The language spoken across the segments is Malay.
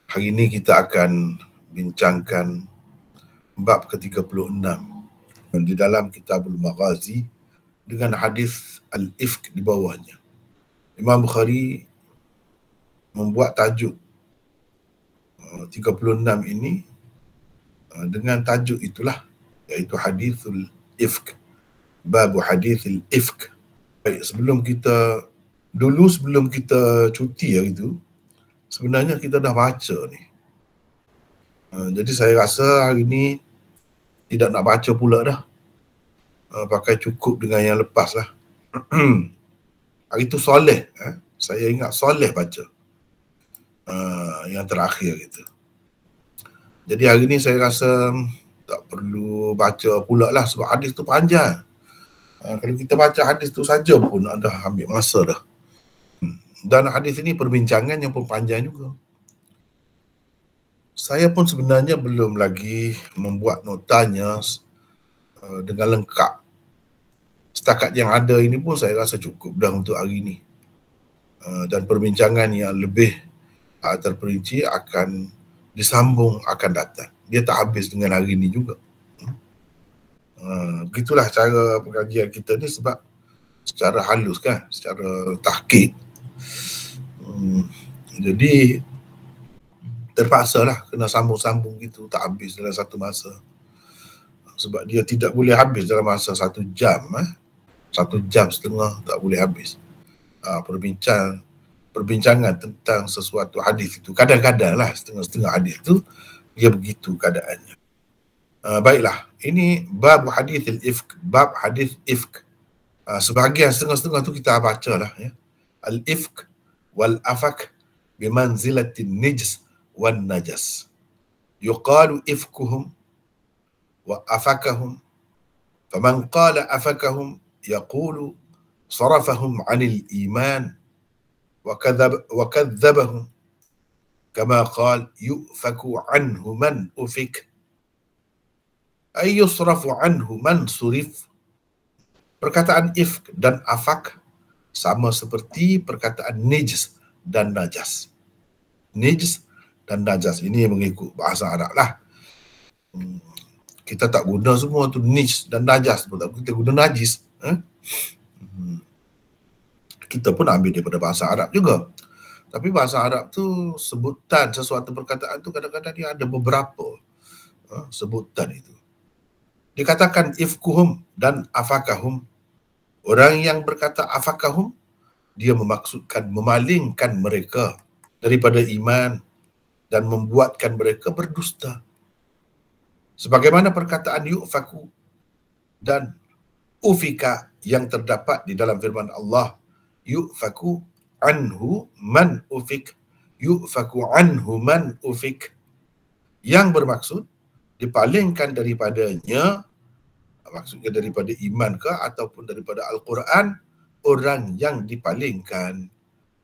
Hari ini kita akan bincangkan bab ke-36 di dalam Kitabul Maghazi dengan hadis Al-Ifk di bawahnya. Imam Bukhari membuat tajuk 36 ini dengan tajuk itulah, iaitu Hadithul Ifk, bab Hadithul Ifk. Baik, sebelum kita cuti hari itu, sebenarnya kita dah baca ni. Jadi saya rasa hari ni tidak nak baca pula dah. Pakai cukup dengan yang lepas lah. Hari tu Soleh, saya ingat Soleh baca yang terakhir gitu. Jadi hari ni saya rasa tak perlu baca pula lah sebab hadis tu panjang. Kalau kita baca hadis tu saja pun dah ambil masa dah. Dan hadis ini perbincangan yang pun panjang juga. Saya pun sebenarnya belum lagi membuat notanya dengan lengkap. Setakat yang ada ini pun saya rasa cukup dah untuk hari ini. Dan perbincangan yang lebih terperinci akan disambung akan datang. Dia tak habis dengan hari ini juga. Begitulah cara pengajian kita ni sebab secara halus kan, secara tahqiq. Jadi terpaksalah kena sambung-sambung gitu, tak habis dalam satu masa. Sebab dia tidak boleh habis dalam masa 1 jam. 1 jam setengah tak boleh habis. Perbincangan tentang sesuatu hadis itu. Kadang-kadang lah setengah-setengah hadis itu dia begitu keadaannya. Baiklah, ini bab hadithil ifk, bab hadis ifk. Sebahagian setengah-setengah tu kita baca lah ya. Al-ifk wal afak bimanzilatin nijs wan najas. Yuqalu ifkuhum wa afakahum. Faman qala afakahum yaqulu sarafahum 'anil iman wa kadzdzabahum kama qala yufaku 'anhu man ufik ay yusrafu 'anhu man surif. Perkataan ifk dan afak sama seperti perkataan nijs dan najas. Nijs dan najas ini mengikut bahasa Arab lah. Kita tak guna semua tu nijs dan najas, kita guna najis. Kita pun ambil daripada bahasa Arab juga. Tapi bahasa Arab tu sebutan sesuatu perkataan tu kadang-kadang dia ada beberapa sebutan itu. Dikatakan ifkuhum dan afakahum. Orang yang berkata afakahum, dia memaksudkan memalingkan mereka daripada iman dan membuatkan mereka berdusta. Sebagaimana perkataan yufaku dan ufika yang terdapat di dalam firman Allah, yufaku anhu man ufik, yufaku anhu man ufik, yang bermaksud dipalingkan daripadanya, maksudnya daripada iman ke ataupun daripada Al-Quran, orang yang dipalingkan,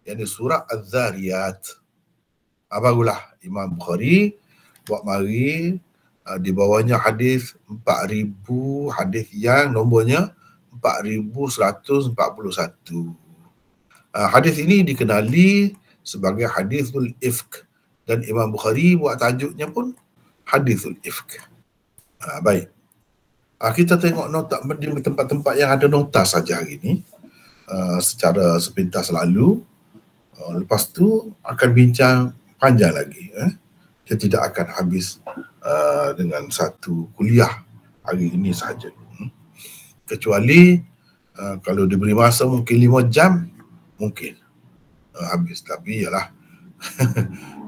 yakni surah Az-Zariyat. Barulah Imam Bukhari buat mari di bawahnya hadis 4000, hadis yang nombornya 4141. Hadis ini dikenali sebagai hadithul ifk dan Imam Bukhari buat tajuknya pun hadithul ifk. Baik. Kita tengok nota di tempat-tempat yang ada nota saja hari ini secara sepintas lalu. Lepas tu akan bincang panjang lagi. Dia tidak akan habis dengan satu kuliah hari ini sahaja. Kecuali kalau diberi masa mungkin 5 jam, mungkin habis. Tapi ialah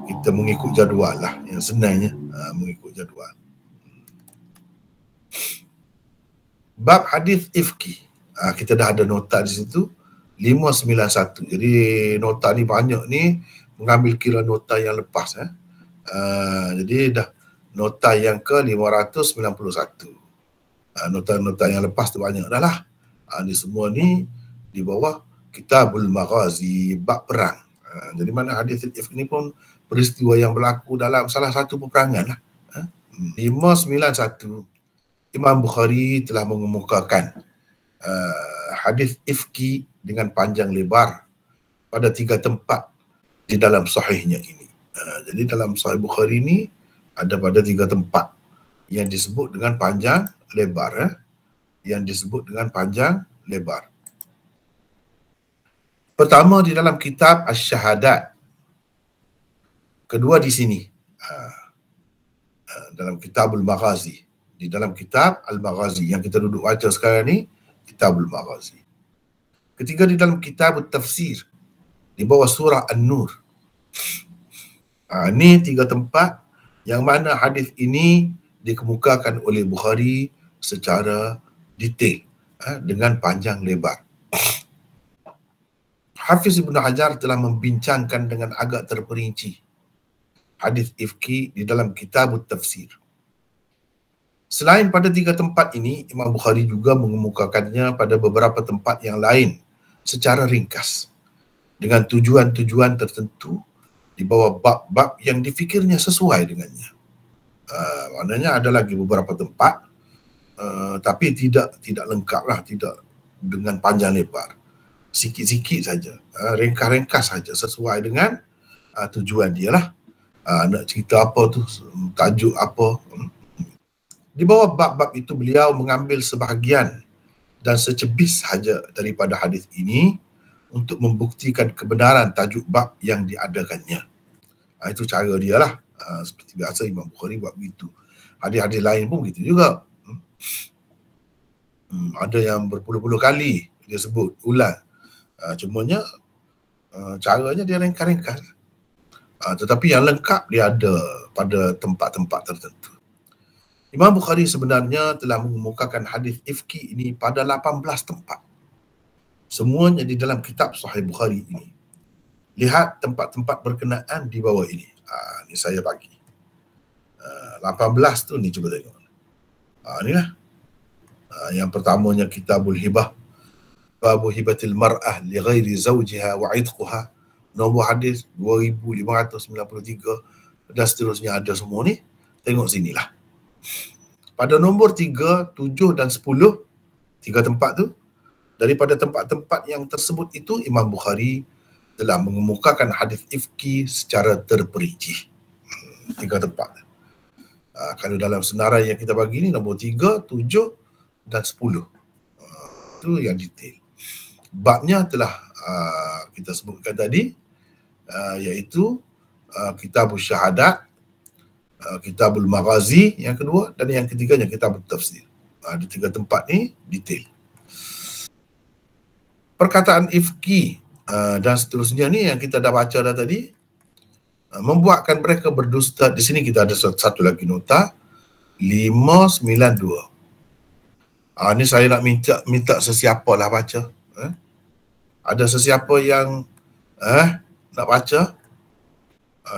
kita mengikut jadual lah. Yang senangnya mengikut jadual. Bab hadis ifki. Kita dah ada nota di situ 591. Jadi nota ni banyak ni mengambil kira nota yang lepas. Jadi dah nota yang ke 591. Nota-nota yang lepas tu banyak dah lah. Ni semua ni di bawah Kitabul Maghazi, bab perang. Jadi mana hadis ifki ni pun peristiwa yang berlaku dalam salah satu peperangan lah. 591. Imam Bukhari telah mengemukakan hadis ifki dengan panjang lebar pada 3 tempat di dalam sahihnya ini. Jadi dalam Sahih Bukhari ni ada pada 3 tempat yang disebut dengan panjang lebar, yang disebut dengan panjang lebar. Pertama di dalam kitab Asy-Syahadat, kedua di sini dalam Kitabul Maghazi, di dalam kitab Al-Maghazi yang kita duduk baca sekarang ni, Kitabul Maghazi. Ketiga di dalam kitab Tafsir di bawah surah An-Nur. Ini 3 tempat yang mana hadis ini dikemukakan oleh Bukhari secara detail dengan panjang lebar. Hafiz Ibn Hajar telah membincangkan dengan agak terperinci hadis ifki di dalam kitab Tafsir. Selain pada 3 tempat ini, Imam Bukhari juga mengemukakannya pada beberapa tempat yang lain secara ringkas dengan tujuan-tujuan tertentu di bawah bab-bab yang difikirnya sesuai dengannya. Maknanya ada lagi beberapa tempat tapi tidak lengkap lah, tidak dengan panjang lebar, sikit-sikit saja, ringkas-ringkas saja sesuai dengan tujuan dia lah. Nak cerita apa tu, tajuk apa. Di bawah bab-bab itu beliau mengambil sebahagian dan secebis saja daripada hadis ini untuk membuktikan kebenaran tajuk bab yang diadakannya. Itu cara dia lah. Seperti biasa Imam Bukhari buat begitu. Hadis-hadis lain pun begitu juga. Ada yang berpuluh-puluh kali dia sebut, ulang. Cumanya caranya dia ringkas-ringkas. Tetapi yang lengkap dia ada pada tempat-tempat tertentu. Imam Bukhari sebenarnya telah mengemukakan hadis ifki ini pada 18 tempat. Semuanya di dalam kitab Sahih Bukhari ini. Lihat tempat-tempat berkenaan di bawah ini. Ini saya bagi. 18 tu ni, cuba tengok. Inilah. Yang pertamanya Kitabul Hibah. Babu hibatil mar'ah li ghairi zawjiha wa idquha. Nombor hadis 2593 dan seterusnya ada semua ni. Tengok sinilah. Pada nombor 3, 7 dan 10, 3 tempat tu, daripada tempat-tempat yang tersebut itu, Imam Bukhari telah mengemukakan hadis ifki secara terperinci. 3 tempat. Kalau dalam senarai yang kita bagi ni, nombor 3, 7 dan 10. Itu yang detail. Babnya telah kita sebutkan tadi, iaitu Kitabul Syahadat, Kitabul Maghazi yang kedua, dan yang ketiganya Kitabul Tafsir. Di 3 tempat ni detail. Perkataan ifki dan seterusnya ni yang kita dah baca dah tadi, membuatkan mereka berdusta. Di sini kita ada satu lagi nota, 592. Ni saya nak minta sesiapa lah baca. Ada sesiapa yang nak baca?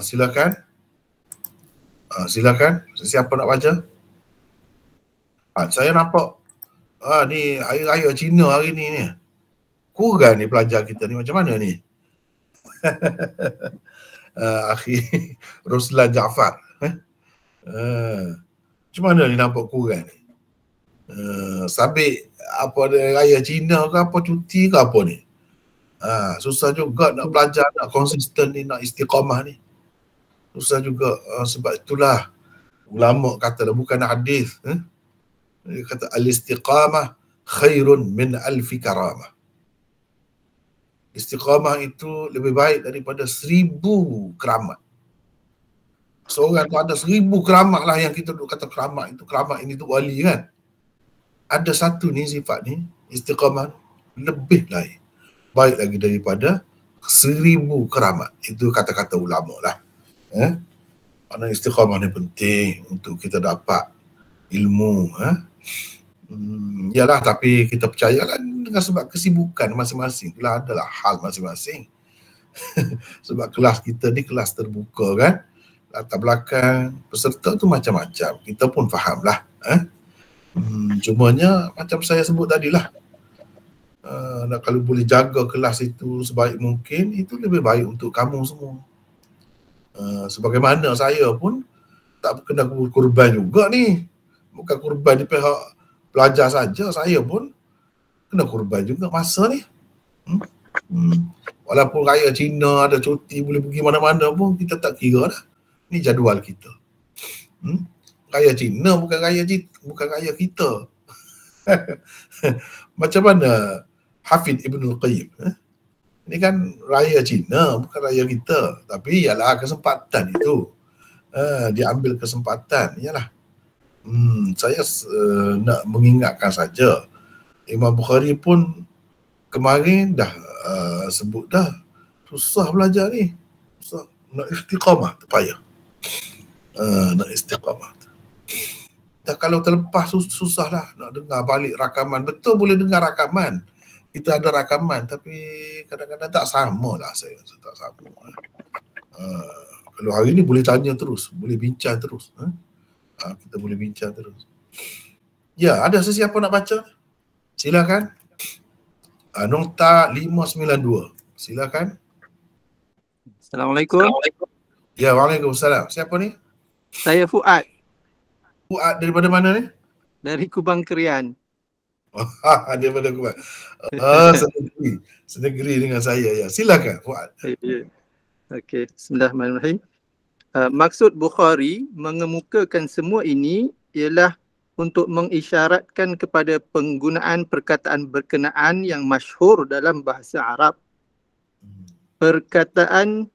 Silakan. Silakan, sesiapa nak baca? Saya nampak ni hari raya Cina hari ni. Kurang ni pelajar kita ni, macam mana ni? Akhi Ruslan Jaafar. Macam mana ni nampak kurang ni? Sabit apa ada raya Cina ke apa, cuti ke apa ni? Susah juga nak belajar, nak konsisten ni, nak istiqamah ni. Susah juga. Sebab itulah ulama kata bukan hadis. Dia kata al-istiqamah khairun min alfi karamah. Istiqamah itu lebih baik daripada 1000 keramat. Seorang tu ada 1000 keramat lah yang kita kata keramat itu. Keramat ini tu wali kan. Ada satu ni sifat ni, istiqamah lebih baik lagi daripada 1000 keramat. Itu kata-kata ulama lah. Mana istiqamah ni penting untuk kita dapat ilmu. Yalah, tapi kita percayalah dengan sebab kesibukan masing-masing. Itulah adalah hal masing-masing. Sebab kelas kita ni kelas terbuka kan. Latar belakang peserta tu macam-macam. Kita pun fahamlah. Cumanya macam saya sebut tadilah. Kalau boleh jaga kelas itu sebaik mungkin, itu lebih baik untuk kamu semua. Sebagaimana saya pun tak kena kurban juga ni. Bukan kurban di pihak pelajar saja, saya pun kena kurban juga masa ni. Walaupun raya Cina ada cuti boleh pergi mana-mana pun kita tak kira dah. Ni jadual kita. Raya Cina bukan raya kita. Macam mana Hafidh Ibn Qayyim? Ini kan raya Cina bukan raya kita. Tapi ialah kesempatan itu. Dia ambil kesempatan. Ialah. Saya nak mengingatkan saja. Imam Bukhari pun kemarin dah sebut dah. Susah belajar ni. Susah. Nak istiqamah tu payah. Nak istiqamah. Dah kalau terlepas susah lah nak dengar balik rakaman. Betul boleh dengar rakaman. Kita ada rakaman tapi kadang-kadang tak sama lah saya rasa tak sama. Kalau hari ni boleh tanya terus, boleh bincang terus. Kita boleh bincang terus. Ya, ada sesiapa nak baca? Silakan. Nota 592. Silakan. Assalamualaikum. Ya, waalaikumsalam. Siapa ni? Saya Fuad. Fuad daripada mana ni? Dari Kubang Krian. Daripada Kubang. Senegeri dengan saya ya. Silakan Fuad. Okey, bismillahirrahmanirrahim. Maksud Bukhari mengemukakan semua ini ialah untuk mengisyaratkan kepada penggunaan perkataan berkenaan yang masyhur dalam bahasa Arab. Perkataan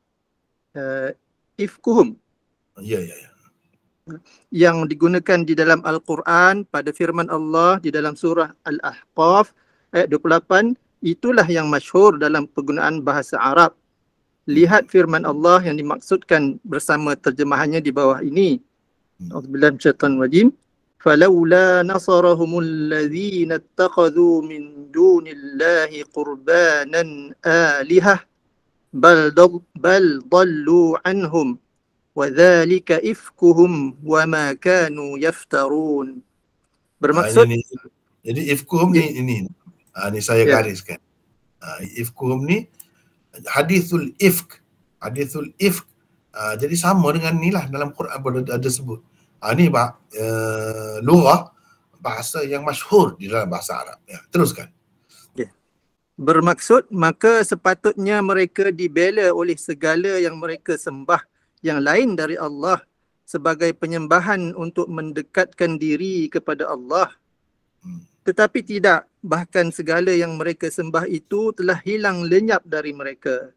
ifkuhum. Ya. Yang digunakan di dalam Al-Quran pada firman Allah di dalam surah Al-Ahqaf ayat 28, itulah yang masyhur dalam penggunaan bahasa Arab. Lihat firman Allah yang dimaksudkan bersama terjemahannya di bawah ini. A'udzubillahi minasyaitonir rajim. Falawla nasarahumul ladzina ittakhadhu min dunillahi qurbanan alihah bal dallu anhum wa dzalika ifkuhum wa ma kanu yaftarun. Bermaksud jadi ifkuhum ni ini saya gariskan. Ifkuhum ni hadithul ifk. Jadi sama dengan ni lah dalam Quran pun ada sebut. Ni lughah bahasa yang masyhur di dalam bahasa Arab. Ya, teruskan. Bermaksud maka sepatutnya mereka dibela oleh segala yang mereka sembah yang lain dari Allah sebagai penyembahan untuk mendekatkan diri kepada Allah. Tetapi tidak, bahkan segala yang mereka sembah itu telah hilang lenyap dari mereka.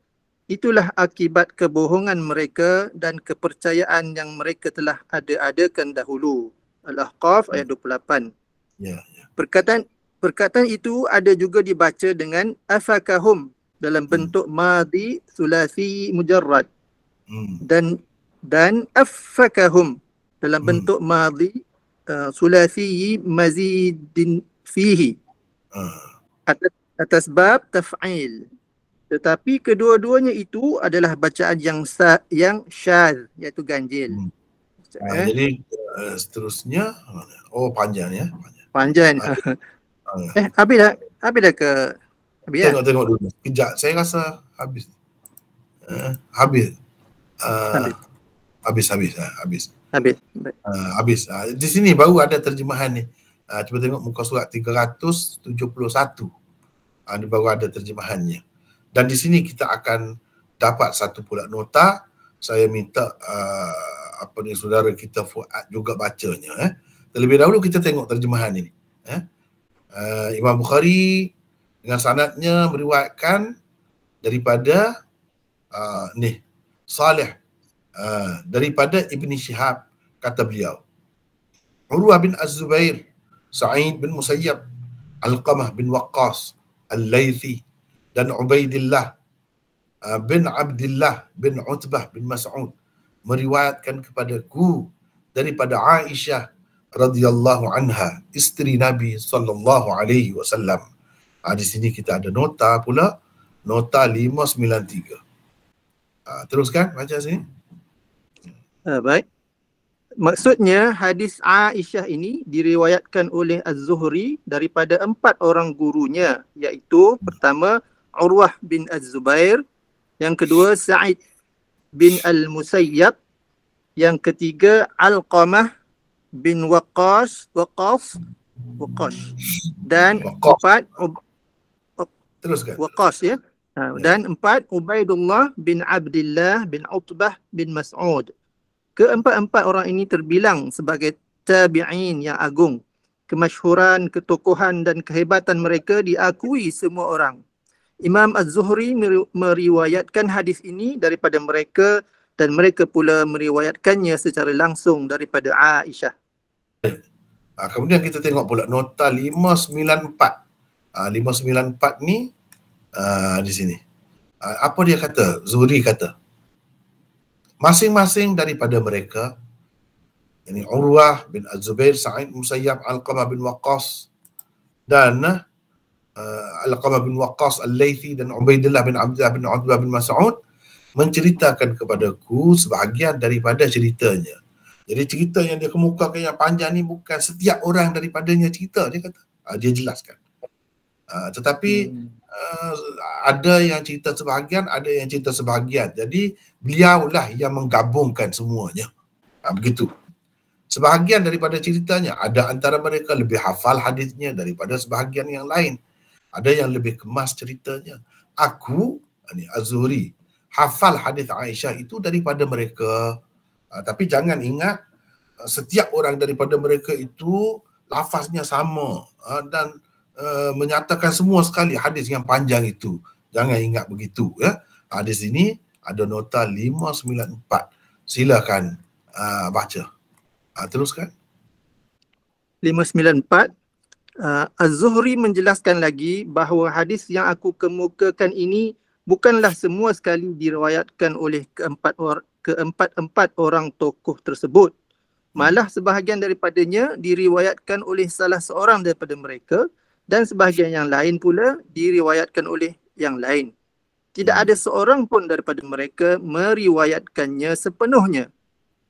Itulah akibat kebohongan mereka dan kepercayaan yang mereka telah ada-adakan dahulu. Al-Ahqaf ayat 28. Perkataan itu ada juga dibaca dengan afakahum dalam bentuk madhi sulasi mujarrad. Dan afakahum dalam bentuk madhi sulasi mazidin fihi. Atas bab taf'il. Tetapi kedua-duanya itu adalah bacaan yang syadz, iaitu ganjil. Jadi seterusnya panjang ya. Panjang. Habis dah ke? Tengok dulu. Kejap, saya rasa habis. Habis. Di sini baru ada terjemahan ni. Cuba tengok muka surat 371. Ini baru ada terjemahannya. Dan di sini kita akan dapat satu pula nota. Saya minta saudara kita Fuad juga bacanya. Terlebih dahulu kita tengok terjemahan ini. Imam Bukhari dengan sanadnya meriwayatkan daripada Salih daripada Ibn Shihab, kata beliau, Urwah bin Az-Zubair, Sa'id bin Musayyab, Alqamah bin Waqqas, Al-Laythi dan Ubaidillah bin Abdullah bin Utbah bin Mas'ud meriwayatkan kepadaku daripada Aisyah radhiyallahu anha, isteri Nabi sallallahu alaihi wasallam. Di sini kita ada nota pula, nota 593. Teruskan baca sini. Baik. Maksudnya hadis Aisyah ini diriwayatkan oleh Az-Zuhri daripada 4 orang gurunya, iaitu pertama Urwah bin Az-Zubair, yang kedua Sa'id bin Al-Musayyab, yang ketiga Alqamah bin Waqqas dan empat teruskan. Waqqas ya. Dan 4, Ubaidullah bin Abdullah bin Utbah bin Mas'ud. Keempat-empat orang ini terbilang sebagai tabi'in yang agung. Kemasyhuran, ketokohan dan kehebatan mereka diakui semua orang. Imam Az-Zuhri meriwayatkan hadis ini daripada mereka dan mereka pula meriwayatkannya secara langsung daripada Aisyah. Kemudian kita tengok pula nota 594. 594 ni di sini. Apa dia kata? Zuhri kata, masing-masing daripada mereka, ini Urwah bin Az-Zubair, Sa'id Musayyab, Alqamah bin Waqqas dan Alqamah bin Waqqas Al-Laythi dan Ubaidillah bin Abdullah bin Utbah bin Mas'ud menceritakan kepadaku sebahagian daripada ceritanya. Jadi cerita yang dia kemukakan yang panjang ni bukan setiap orang daripadanya cerita, dia kata. Dia jelaskan. Tetapi ada yang cerita sebahagian, ada yang cerita sebahagian. Jadi beliaulah yang menggabungkan semuanya. Begitu. Sebahagian daripada ceritanya, ada antara mereka lebih hafal hadisnya daripada sebahagian yang lain. Ada yang lebih kemas ceritanya. Aku, ini Az-Zuhri, hafal hadis Aisyah itu daripada mereka. Tapi jangan ingat setiap orang daripada mereka itu lafaznya sama dan menyatakan semua sekali hadis yang panjang itu. Jangan ingat begitu, ya. Di sini ada nota 594. Silakan baca. Teruskan. 594. Az-Zuhri menjelaskan lagi bahawa hadis yang aku kemukakan ini bukanlah semua sekali diriwayatkan oleh keempat-empat orang tokoh tersebut. Malah sebahagian daripadanya diriwayatkan oleh salah seorang daripada mereka dan sebahagian yang lain pula diriwayatkan oleh yang lain. Tidak ada seorang pun daripada mereka meriwayatkannya sepenuhnya.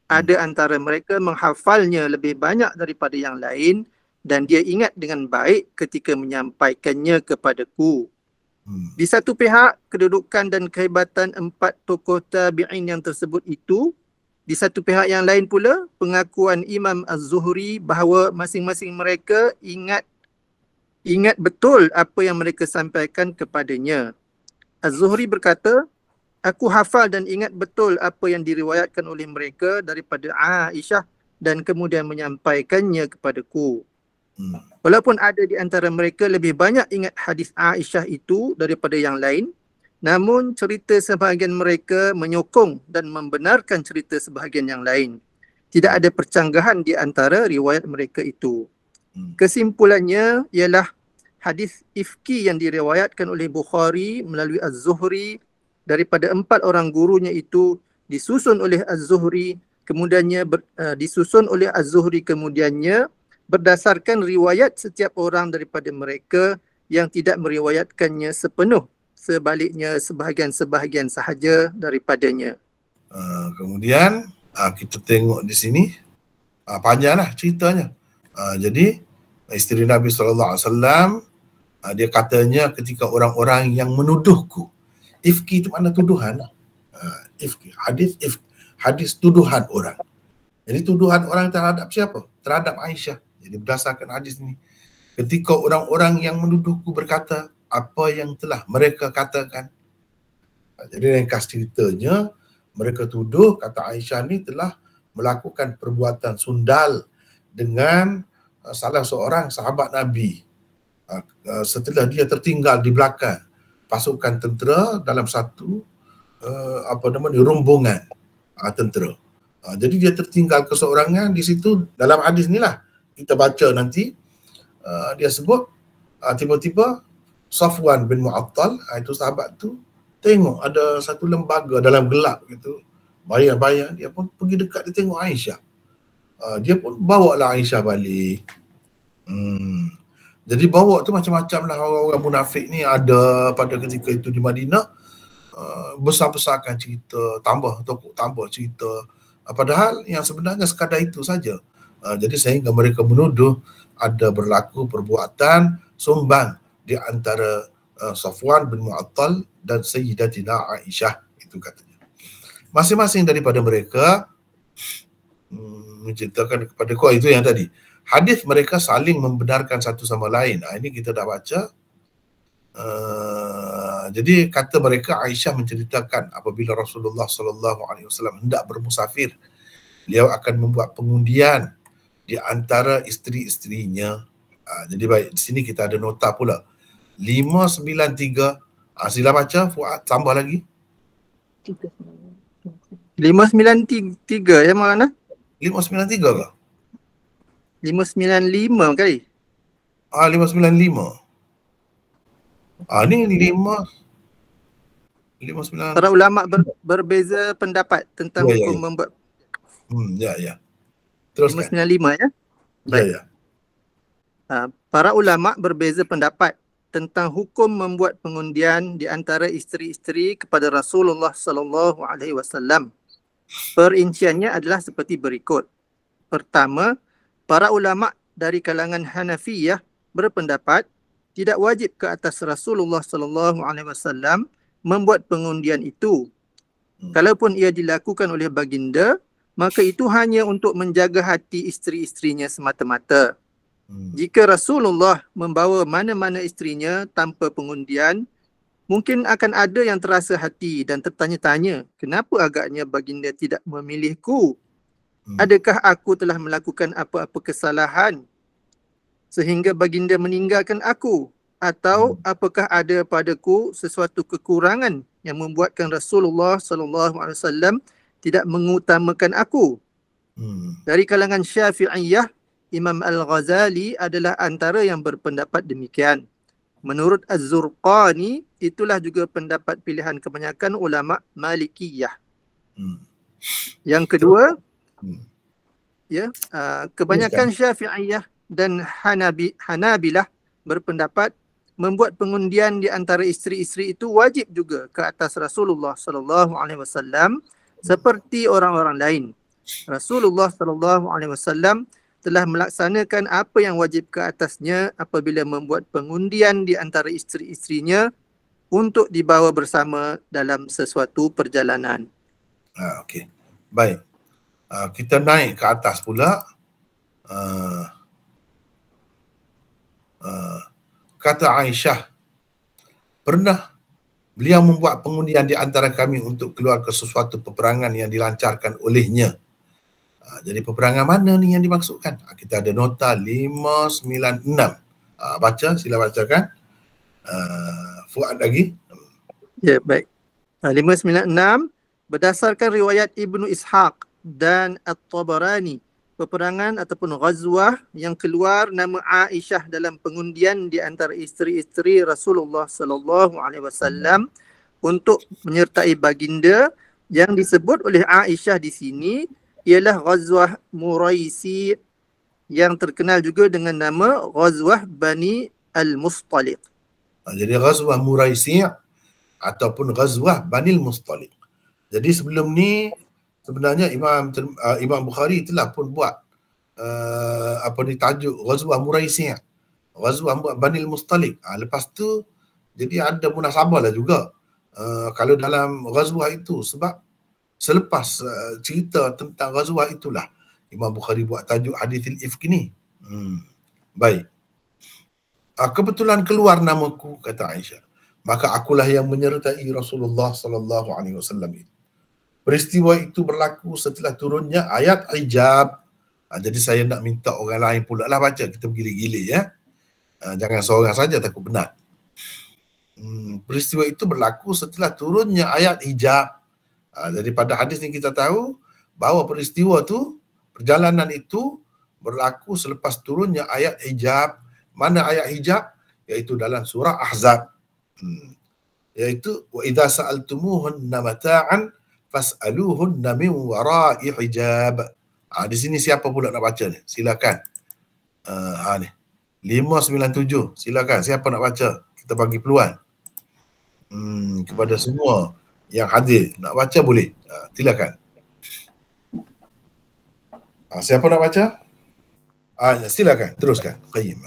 Ada antara mereka menghafalnya lebih banyak daripada yang lain dan dia ingat dengan baik ketika menyampaikannya kepadaku. Di satu pihak, kedudukan dan kehebatan empat tokoh tabi'in yang tersebut itu. Di satu pihak yang lain pula, pengakuan Imam Az-Zuhri bahawa masing-masing mereka ingat betul apa yang mereka sampaikan kepadanya. Az-Zuhri berkata, aku hafal dan ingat betul apa yang diriwayatkan oleh mereka daripada Aisyah dan kemudian menyampaikannya kepadaku. Walaupun ada di antara mereka lebih banyak ingat hadis Aisyah itu daripada yang lain, namun cerita sebahagian mereka menyokong dan membenarkan cerita sebahagian yang lain. Tidak ada percanggahan di antara riwayat mereka itu. Kesimpulannya ialah hadis ifki yang diriwayatkan oleh Bukhari melalui Az-Zuhri daripada empat orang gurunya itu disusun oleh Az-Zuhri, kemudiannya disusun oleh Az-Zuhri kemudiannya berdasarkan riwayat setiap orang daripada mereka yang tidak meriwayatkannya sepenuh, sebaliknya sebahagian-sebahagian sahaja daripadanya. Kemudian kita tengok di sini panjanglah ceritanya. Jadi isteri Nabi SAW, dia katanya ketika orang-orang yang menuduhku. Ifki itu mana tuduhan. Ifki, hadis tuduhan orang. Jadi tuduhan orang terhadap siapa? Terhadap Aisyah. Jadi berdasarkan hadis ini, ketika orang-orang yang menuduhku berkata apa yang telah mereka katakan. Jadi ringkas ceritanya, mereka tuduh kata Aisyah ni telah melakukan perbuatan sundal dengan salah seorang sahabat Nabi setelah dia tertinggal di belakang pasukan tentera dalam satu rombongan tentera. Jadi dia tertinggal keseorangan di situ. Dalam hadis ni lah kita baca nanti, dia sebut tiba-tiba Safwan bin Mu'attal, itu sahabat tu, tengok ada satu lembaga dalam gelap gitu, bayar-bayar, dia pun pergi dekat, dia tengok Aisyah. Dia pun bawa lah Aisyah balik. Jadi bawa tu macam-macam lah orang-orang munafik ni ada pada ketika itu di Madinah. Besar-besarkan cerita, tambah cerita. Padahal yang sebenarnya sekadar itu saja. Jadi sehingga mereka menuduh ada berlaku perbuatan sumbang di antara Safwan bin Mu'attal dan Sayyidatina Aisyah, itu katanya. Masing-masing daripada mereka menceritakan kepada kau, itu yang tadi. Hadis mereka saling membenarkan satu sama lain. Ini kita dah baca. Jadi kata mereka, Aisyah menceritakan apabila Rasulullah sallallahu alaihi wasallam hendak bermusafir, beliau akan membuat pengundian di antara isteri-isterinya. Jadi baik, di sini kita ada nota pula. 593. Sila baca, Fuad, tambah lagi. 593 ya mana? 593 ke? 595 kali. 595. Ni 599. Para ulama berbeza pendapat tentang hukum membuat. Ya. Teruskan. 595 ya. Baik. Ya. Para ulama berbeza pendapat tentang hukum membuat pengundian di antara isteri-isteri kepada Rasulullah sallallahu alaihi wasallam. Perinciannya adalah seperti berikut. Pertama, para ulama dari kalangan Hanafiyah berpendapat tidak wajib ke atas Rasulullah sallallahu alaihi wasallam membuat pengundian itu. Kalaupun ia dilakukan oleh baginda, maka itu hanya untuk menjaga hati isteri-isterinya semata-mata. Jika Rasulullah membawa mana-mana isterinya tanpa pengundian, mungkin akan ada yang terasa hati dan tertanya-tanya, kenapa agaknya baginda tidak memilihku? Adakah aku telah melakukan apa-apa kesalahan sehingga baginda meninggalkan aku? Atau apakah ada padaku sesuatu kekurangan yang membuatkan Rasulullah sallallahu alaihi wasallam tidak mengutamakan aku? Dari kalangan Syafi'iyah, Imam Al-Ghazali adalah antara yang berpendapat demikian. Menurut Az-Zurqani, itulah juga pendapat pilihan kebanyakan ulama Malikiyah. Yang kedua, kebanyakan Syafi'iyah dan Hanabilah berpendapat membuat pengundian di antara isteri-isteri itu wajib juga ke atas Rasulullah sallallahu alaihi wasallam seperti orang-orang lain. Rasulullah sallallahu alaihi wasallam telah melaksanakan apa yang wajib ke atasnya apabila membuat pengundian di antara isteri-isterinya untuk dibawa bersama dalam sesuatu perjalanan. Okey. Baik. Kita naik ke atas pula. Kata Aisyah, pernah beliau membuat pengundian di antara kami untuk keluar ke sesuatu peperangan yang dilancarkan olehnya. Jadi peperangan mana ni yang dimaksudkan? Kita ada nota 596. Baca, sila bacakan. Fuad lagi. Ya, baik. 596, berdasarkan riwayat Ibnu Ishaq dan At-Tabarani, peperangan ataupun ghazwah yang keluar nama Aisyah dalam pengundian di antara isteri-isteri Rasulullah sallallahu alaihi wasallam untuk menyertai baginda yang disebut oleh Aisyah di sini ialah Ghazwah Muraisi yang terkenal juga dengan nama Ghazwah Bani Al-Mustaliq. Jadi Ghazwah Muraisi ataupun Ghazwah Bani Al-Mustaliq. Jadi sebelum ni sebenarnya Imam Bukhari telah pun buat tajuk Ghazwah Muraisi, Ghazwah Bani Al-Mustaliq. Lepas tu jadi ada munasabah lah juga kalau dalam ghazwah itu, sebab selepas cerita tentang ghazwah itulah Imam Bukhari buat tajuk hadithil ifk ni. Baik. Kebetulan keluar namaku, kata Aisyah, maka akulah yang menyertai Rasulullah sallallahu alaihi wasallam. Peristiwa itu berlaku setelah turunnya ayat hijab. Jadi saya nak minta orang lain pula lah baca, kita bergili-gili ya. Jangan seorang saja, takut benar. Peristiwa itu berlaku setelah turunnya ayat hijab. Jadi pada hadis ni kita tahu bahawa peristiwa tu, perjalanan itu berlaku selepas turunnya ayat hijab. Mana ayat hijab? Iaitu dalam surah Ahzab. Iaitu wa idza sa'altumuhunna mata'an fas'aluhunna min wara'i hijab. Di sini siapa pula nak baca ni? Silakan. Ni 597. Silakan, siapa nak baca? Kita bagi peluang. Kepada semua yang hadir nak baca boleh. Silakan. Siapa nak baca? Silakan, teruskan. Qayyim.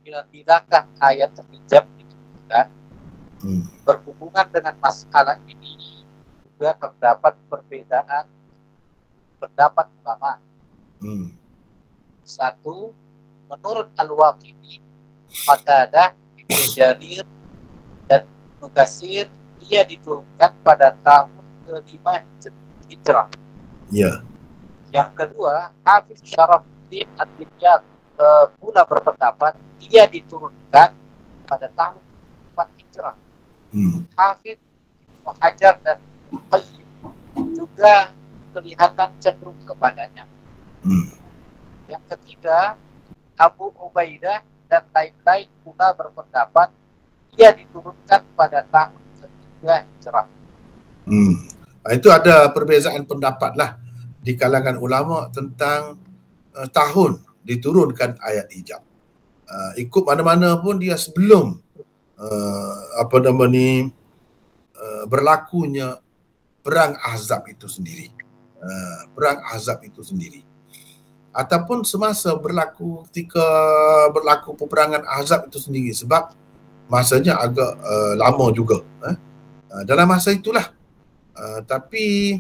Tidaklah ayat hijab ditujukan berhubungan dengan masalah ini juga terdapat perbedaan pendapat ulama. Satu, menurut Al-Waqidi, Qatadah, Ibnu Jarir dan Ibnu Katsir, ia diturunkan pada tahun ke-5 Hijrah. Ya. Yang kedua, Hafiz Syarafuddin Ad-Dimyati pula berpendapat ia diturunkan pada tahun 4 Hijrah. Hafiz Ibnu Hajar dan Ibnu Qayyim juga kelihatan cenderung kepadanya. Yang ketiga, Abu Ubaidah dan lain-lain pula berpendapat ia diturunkan pada tahun ke-3 Hijrah. Itu ada perbezaan pendapat lah di kalangan ulama tentang tahun diturunkan ayat hijab. Ikut mana-mana pun dia sebelum berlakunya perang Ahzab itu sendiri. Ataupun semasa ketika berlaku peperangan Ahzab itu sendiri, sebab masanya agak lama juga. Dalam masa itulah. Tapi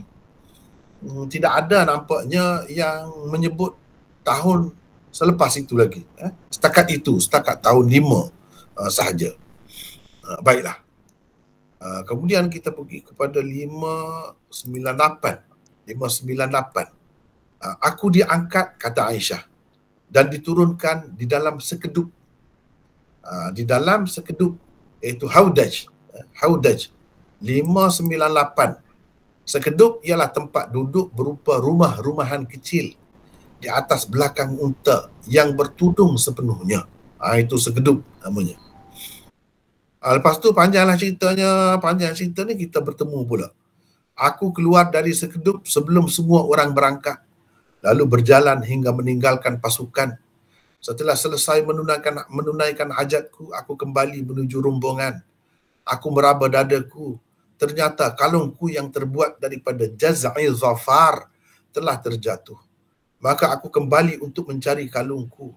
tidak ada nampaknya yang menyebut tahun selepas itu lagi. Setakat tahun 5 sahaja. Baiklah. Kemudian kita pergi kepada 598. Aku diangkat, kata Aisyah, dan diturunkan di dalam sekedup. Iaitu Haudaj. 598. Sekedup ialah tempat duduk berupa rumah-rumahan kecil di atas belakang unta yang bertudung sepenuhnya. Itu sekedup namanya. Lepas tu panjang cerita ni kita bertemu pula. Aku keluar dari sekedup sebelum semua orang berangkat, lalu berjalan hingga meninggalkan pasukan. Setelah selesai menunaikan hajatku, aku kembali menuju rombongan. Aku meraba dadaku. Ternyata kalungku yang terbuat daripada jaz'i zafar telah terjatuh. Maka aku kembali untuk mencari kalungku.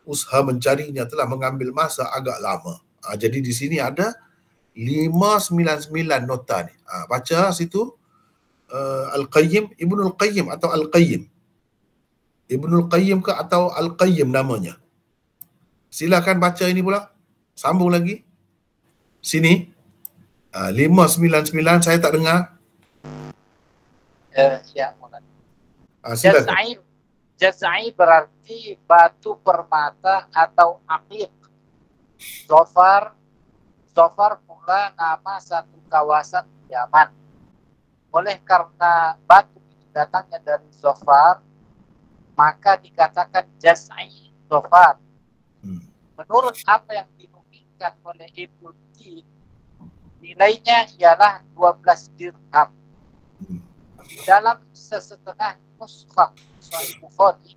Usaha mencarinya telah mengambil masa agak lama. Jadi di sini ada 599 nota ni. Baca situ Al-Qayyim, Ibnul Qayyim atau Al-Qayyim. Ibnul Qayyim ke atau Al-Qayyim namanya. Silakan baca ini pula. Sambung lagi. Sini. 599 saya tak dengar. Ya, silakan. Jaz'i berarti batu permata atau aqiq. Zafar pula nama satu kawasan di Yaman. Oleh karena batu itu datangnya dari Zafar, maka dikatakan Jaz'i Zafar. Menurut apa yang dinukilkan oleh Ibnu Tin, nilainya ialah 12 dirham. Dalam sesetengah nuskah Sahih Bukhari,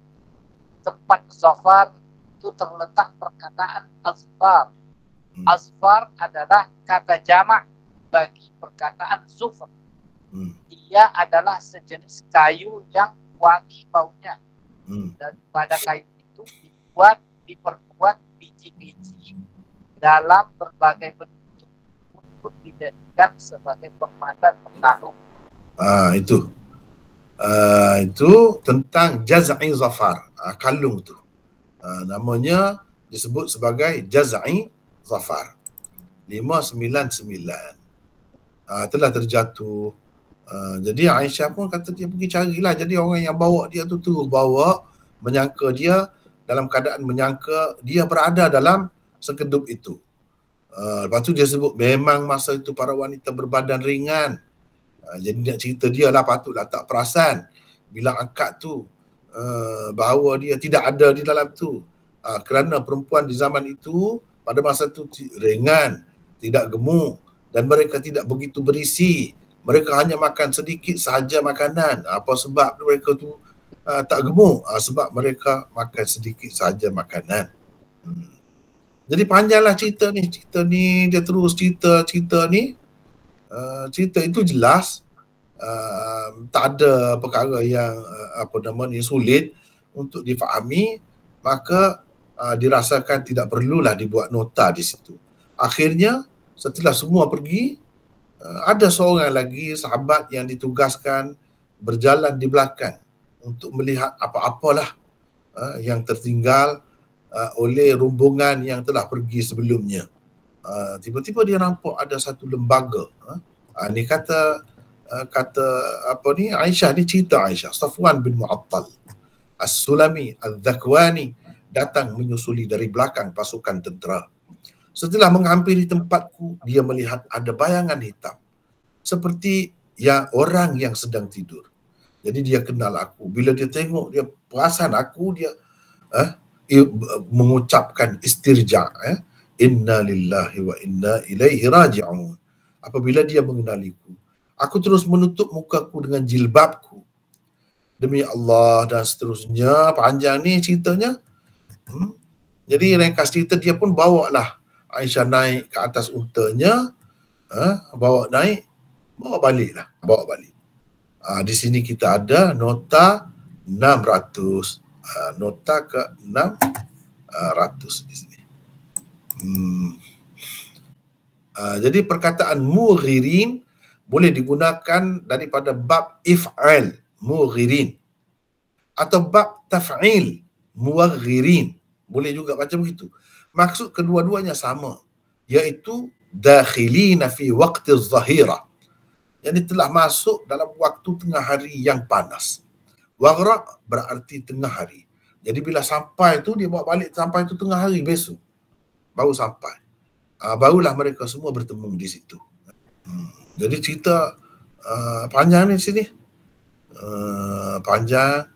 tempat Zafar itu terletak perkataan Azfar. Azfar adalah kata jamak bagi perkataan zufar. Ia adalah sejenis kayu yang wangi baunya. Dan pada kayu itu diperbuat biji-biji dalam berbagai bentuk untuk dijadikan sebagai permata penaruh. Itu tentang jaz'i zafar, kalung tu. Namanya disebut sebagai jaz'i zafar. 599. Telah terjatuh. Jadi Aisyah pun kata dia pergi carilah. Jadi orang yang bawa dia tu bawa, menyangka dia, dalam keadaan menyangka dia berada dalam sekedup itu. Lepas tu dia sebut memang masa itu para wanita berbadan ringan. Jadi nak cerita dia lah, patutlah tak perasan bila angkat tu bahawa dia tidak ada di dalam tu. Kerana perempuan di zaman itu pada masa itu ringan, tidak gemuk, dan mereka tidak begitu berisi. Mereka hanya makan sedikit sahaja makanan. Apa sebab mereka tu tak gemuk? Sebab mereka makan sedikit sahaja makanan. Jadi panjanglah cerita ni. Dia terus cerita ni. Cerita itu jelas. Tak ada perkara yang sulit untuk difahami. Maka dirasakan tidak perlulah dibuat nota di situ. Akhirnya setelah semua pergi, ada seorang lagi sahabat yang ditugaskan berjalan di belakang untuk melihat apa-apalah yang tertinggal oleh rombongan yang telah pergi sebelumnya. Tiba-tiba dia nampak ada satu lembaga. Ni kata apa ni, Aisyah ni cerita Aisyah, Safwan bin Mu'attal As-Sulami Al-Dhakwani datang menyusuli dari belakang pasukan tentera. Setelah menghampiri tempatku, dia melihat ada bayangan hitam seperti orang yang sedang tidur. Jadi dia kenal aku. Bila dia tengok, dia perasan aku, dia mengucapkan istirja, inna lillahi wa inna ilaihi raji'un. Apabila dia mengenaliku, aku terus menutup mukaku dengan jilbabku. Demi Allah, dan seterusnya. Panjang ni ceritanya. Jadi ringkas cerita, dia pun bawa lah Aisyah naik ke atas untanya, bawa balik. Di sini kita ada nota 600. Nota ke 600 di sini. Jadi perkataan mughirin boleh digunakan daripada bab if'al, mughirin, atau bab taf'il, muwaghirin. Boleh juga baca begitu. Maksud kedua-duanya sama, iaitu dakhilina fi waqti zahira, yang telah masuk dalam waktu tengah hari yang panas. Waghraq berarti tengah hari. Jadi bila sampai tu, dia bawa balik sampai tu tengah hari besok baru sampai. Barulah mereka semua bertemu di situ. Jadi cerita panjang ni sini. Panjang,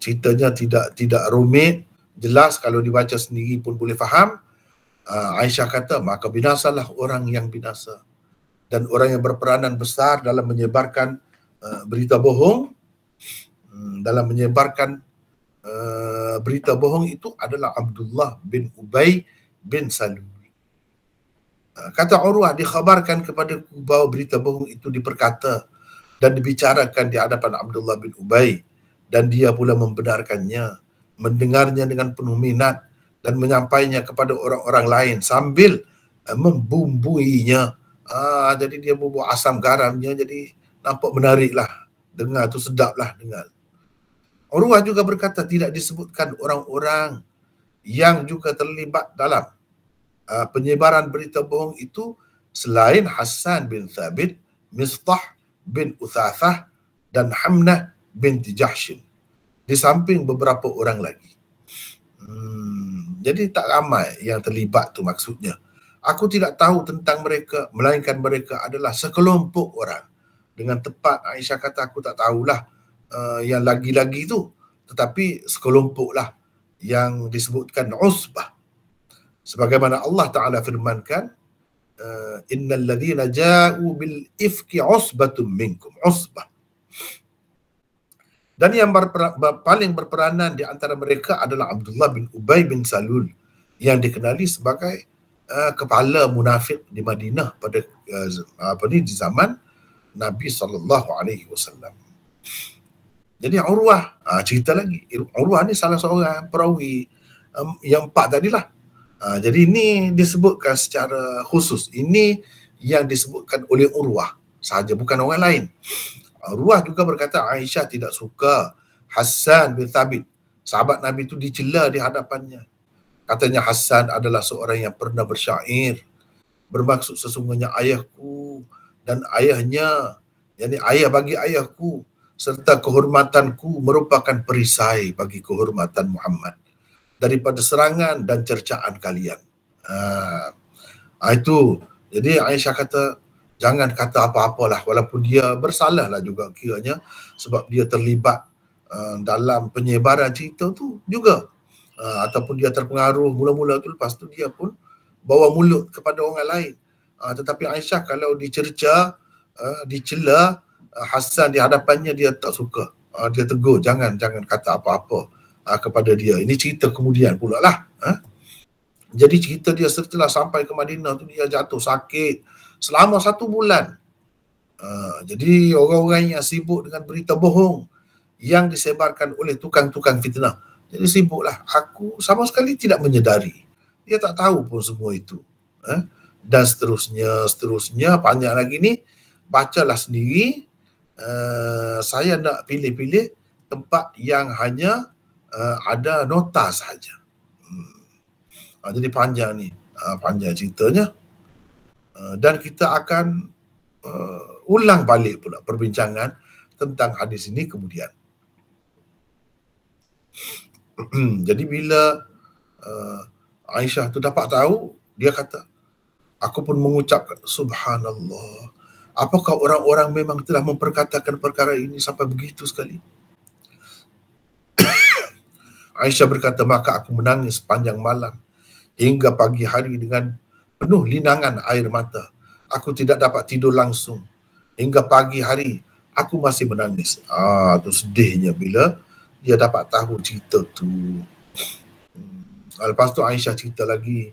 ceritanya tidak rumit, jelas, kalau dibaca sendiri pun boleh faham. Aisyah kata, maka binasalah orang yang binasa dan orang yang berperanan besar dalam menyebarkan berita bohong. Dalam menyebarkan berita bohong itu adalah Abdullah bin Ubay bin Salul. Kata Urwah, dikhabarkan kepadaku bahawa berita bohong itu diperkata dan dibicarakan di hadapan Abdullah bin Ubay, dan dia pula membenarkannya, mendengarnya dengan penuh minat dan menyampaikannya kepada orang-orang lain sambil membumbuinya. Jadi dia bumbu asam garamnya, jadi nampak menarik lah. Dengar tu sedap lah dengar. Urwah juga berkata, tidak disebutkan orang-orang yang juga terlibat dalam penyebaran berita bohong itu selain Hassan bin Thabit, Mistah bin Uthathah dan Hamnah binti Jahshin, di samping beberapa orang lagi. Jadi tak ramai yang terlibat tu maksudnya. Aku tidak tahu tentang mereka, melainkan mereka adalah sekelompok orang. Dengan tepat Aisyah kata, aku tak tahulah yang lagi-lagi tu, tetapi sekelompok lah yang disebutkan usbah. Sebagaimana Allah Ta'ala firmankan, innal ladzina ja'u bil ifki usbatun minkum, usbah. Dan yang paling berperanan di antara mereka adalah Abdullah bin Ubay bin Salul, yang dikenali sebagai kepala munafik di Madinah pada di zaman Nabi SAW. Jadi Urwah cerita lagi. Urwah ni salah seorang perawi yang 4 tadilah. Jadi ini disebutkan secara khusus. Ini yang disebutkan oleh Urwah sahaja, bukan orang lain. Urwah juga berkata Aisyah tidak suka Hassan bin Thabit, sahabat Nabi itu, dicela di hadapannya. Katanya Hassan adalah seorang yang pernah bersyair, bermaksud sesungguhnya ayahku dan ayahnya, yakni ayah bagi ayahku serta kehormatanku merupakan perisai bagi kehormatan Muhammad daripada serangan dan cercaan kalian. Itu. Jadi Aisyah kata, jangan kata apa-apalah, walaupun dia bersalah lah juga kiranya, sebab dia terlibat dalam penyebaran cerita tu juga. Ataupun dia terpengaruh mula-mula tu, lepas tu dia pun bawa mulut kepada orang lain. Tetapi Aisyah kalau dicerca, dicela Hassan di hadapannya, dia tak suka. Dia tegur, jangan kata apa-apa kepada dia. Ini cerita kemudian pula lah. Jadi cerita dia setelah sampai ke Madinah tu, dia jatuh sakit selama 1 bulan. Jadi orang-orang yang sibuk dengan berita bohong yang disebarkan oleh tukang-tukang fitnah, jadi sibuklah. Aku sama sekali tidak menyedari. Dia tak tahu pun semua itu. Dan seterusnya panjang lagi ni. Bacalah sendiri. Saya nak pilih-pilih tempat yang hanya ada nota sahaja. Jadi panjang ni. Panjang ceritanya. Dan kita akan ulang balik pula perbincangan tentang hadis ini kemudian. Jadi bila Aisyah tu dapat tahu, dia kata, aku pun mengucapkan subhanallah. Apakah orang-orang memang telah memperkatakan perkara ini sampai begitu sekali? Aisyah berkata, maka aku menangis sepanjang malam hingga pagi hari dengan penuh linangan air mata. Aku tidak dapat tidur langsung. Hingga pagi hari aku masih menangis. Tu sedihnya bila dia dapat tahu cerita tu. Lepas tu Aisyah cerita lagi.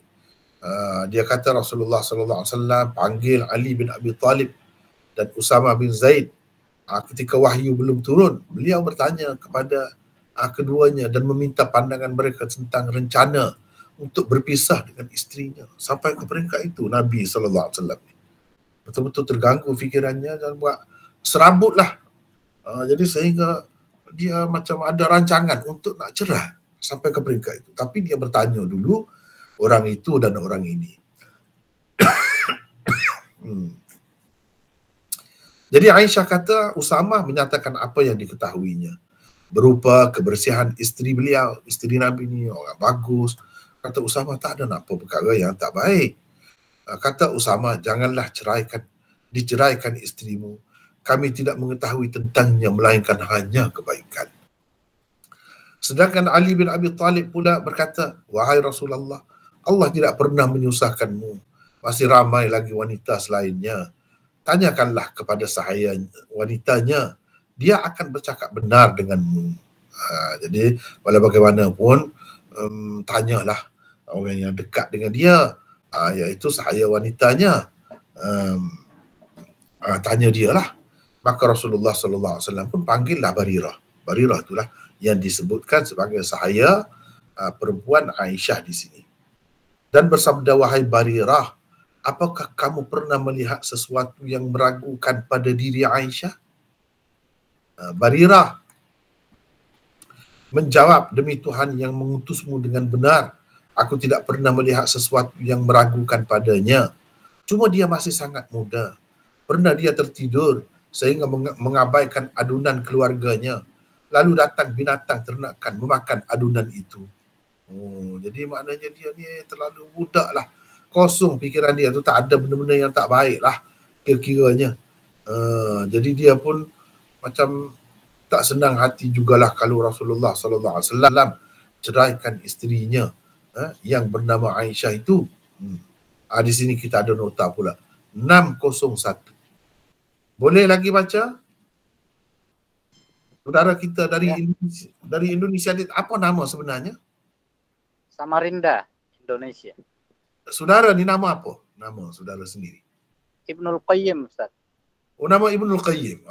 Dia kata Rasulullah sallallahu alaihi wasallam panggil Ali bin Abi Talib dan Usama bin Zaid. Ketika wahyu belum turun, beliau bertanya kepada keduanya dan meminta pandangan mereka tentang rencana untuk berpisah dengan isterinya. Sampai ke peringkat itu Nabi sallallahu alaihi wasallam betul-betul terganggu fikirannya dan buat serabutlah. Jadi sehingga dia macam ada rancangan untuk nak cerai sampai ke peringkat itu. Tapi dia bertanya dulu orang itu dan orang ini. Jadi Aisyah kata Usama menyatakan apa yang diketahuinya berupa kebersihan isteri beliau, isteri Nabi ni orang bagus. Kata Usama, tak ada apa perkara yang tak baik. Kata Usama, janganlah diceraikan isterimu. Kami tidak mengetahui tentangnya melainkan hanya kebaikan. Sedangkan Ali bin Abi Talib pula berkata, wahai Rasulullah, Allah tidak pernah menyusahkanmu. Masih ramai lagi wanita selainnya. Tanyakanlah kepada sahaya wanitanya. Dia akan bercakap benar denganmu. Jadi, walau bagaimanapun, tanyalah orang yang dekat dengan dia, iaitu sahaya wanitanya. Tanya dia lah. Maka Rasulullah sallallahu alaihi wasallam pun panggillah Barirah. Barirah itulah yang disebutkan sebagai sahaya perempuan Aisyah di sini. Dan bersabda, wahai Barirah, apakah kamu pernah melihat sesuatu yang meragukan pada diri Aisyah? Barirah menjawab, demi Tuhan yang mengutusmu dengan benar, aku tidak pernah melihat sesuatu yang meragukan padanya. Cuma dia masih sangat muda. Pernah dia tertidur sehingga mengabaikan adunan keluarganya. Lalu datang binatang ternakan memakan adunan itu. Jadi maknanya dia ni terlalu budak lah. Kosong fikiran dia tu, tak ada benda-benda yang tak baik lah kira-kiranya. Jadi dia pun macam tak senang hati jugalah kalau Rasulullah sallallahu alaihi wasallam ceraikan isterinya yang bernama Aisyah itu. Di sini kita ada nota pula 601. Boleh lagi baca? Saudara kita dari Indonesia, apa nama sebenarnya? Samarinda, Indonesia. Saudara ni nama apa? Nama saudara sendiri. Ibnul Qayyim, Ustaz. Nama Ibnul Qayyim.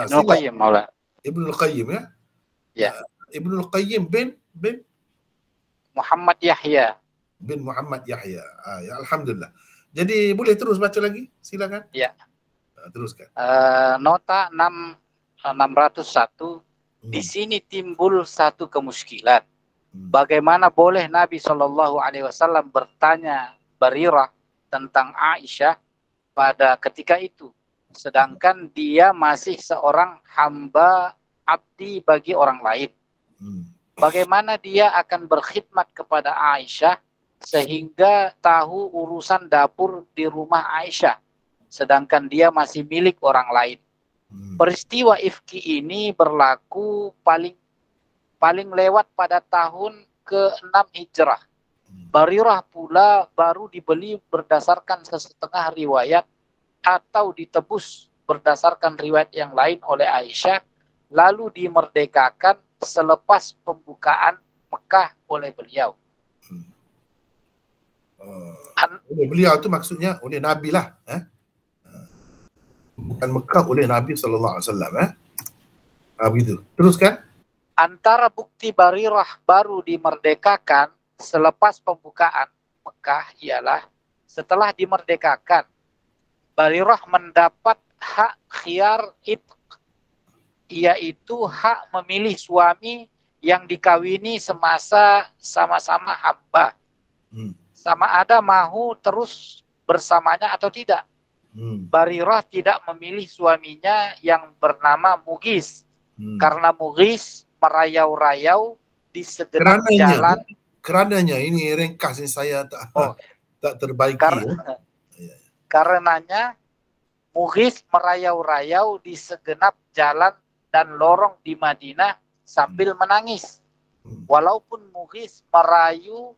Ibnul Qayyim, Maula. Ibnul Qayyim ya? Ya. Ibnul Qayyim bin Muhammad Yahya. Bin Muhammad Yahya. Ya, alhamdulillah. Jadi boleh terus baca lagi? Silakan. Ya. Teruskan. Nota 601. Di sini timbul satu kemuskilan. Bagaimana boleh Nabi Shallallahu Alaihi Wasallam bertanya Barirah tentang Aisyah pada ketika itu, sedangkan dia masih seorang hamba abdi bagi orang lain. Bagaimana dia akan berkhidmat kepada Aisyah sehingga tahu urusan dapur di rumah Aisyah, sedangkan dia masih milik orang lain. Peristiwa ifki ini berlaku paling lewat pada tahun ke-6 Hijrah. Barirah pula baru dibeli berdasarkan setengah riwayat atau ditebus berdasarkan riwayat yang lain oleh Aisyah, lalu dimerdekakan selepas pembukaan Mekah oleh beliau. Oleh beliau itu maksudnya oleh Nabi lah. Bukan Mekah, oleh Nabi SAW. Begitu. Teruskan. Antara bukti Barirah baru dimerdekakan selepas pembukaan Mekah ialah setelah dimerdekakan, Barirah mendapat hak khiyar itq, yaitu hak memilih suami yang dikawini semasa sama-sama hamba. Sama ada mahu terus bersamanya atau tidak. Barirah tidak memilih suaminya yang bernama Mughis. Karena Mughis merayau-rayau di segenap jalan. Kerananya ini ringkas ini saya tak terbaiki. Karenanya Mughis merayau-rayau di segenap jalan dan lorong di Madinah sambil menangis. Walaupun Mughis merayu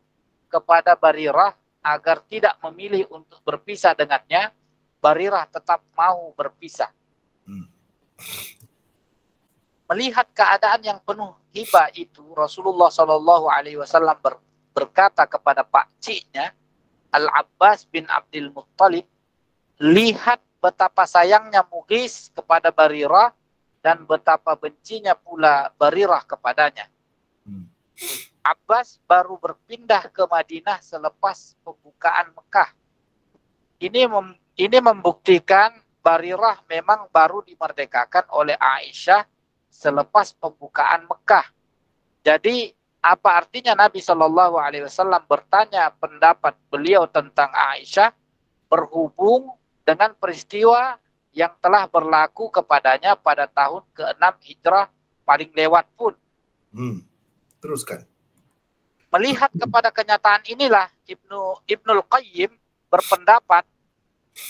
kepada Barirah agar tidak memilih untuk berpisah dengannya, Barirah tetap mau berpisah. Melihat keadaan yang penuh hibah itu, Rasulullah SAW berkata kepada pakciknya, Al-Abbas bin Abdul Muttalib, lihat betapa sayangnya Mughis kepada Barirah dan betapa bencinya pula Barirah kepadanya. Abbas baru berpindah ke Madinah selepas pembukaan Mekah. Ini membuktikan Barirah memang baru dimerdekakan oleh Aisyah selepas pembukaan Mekah. Jadi apa artinya Nabi SAW bertanya pendapat beliau tentang Aisyah berhubung dengan peristiwa yang telah berlaku kepadanya pada tahun ke-6 Hijrah paling lewat pun. Teruskan. Melihat kepada kenyataan inilah Ibnul Qayyim berpendapat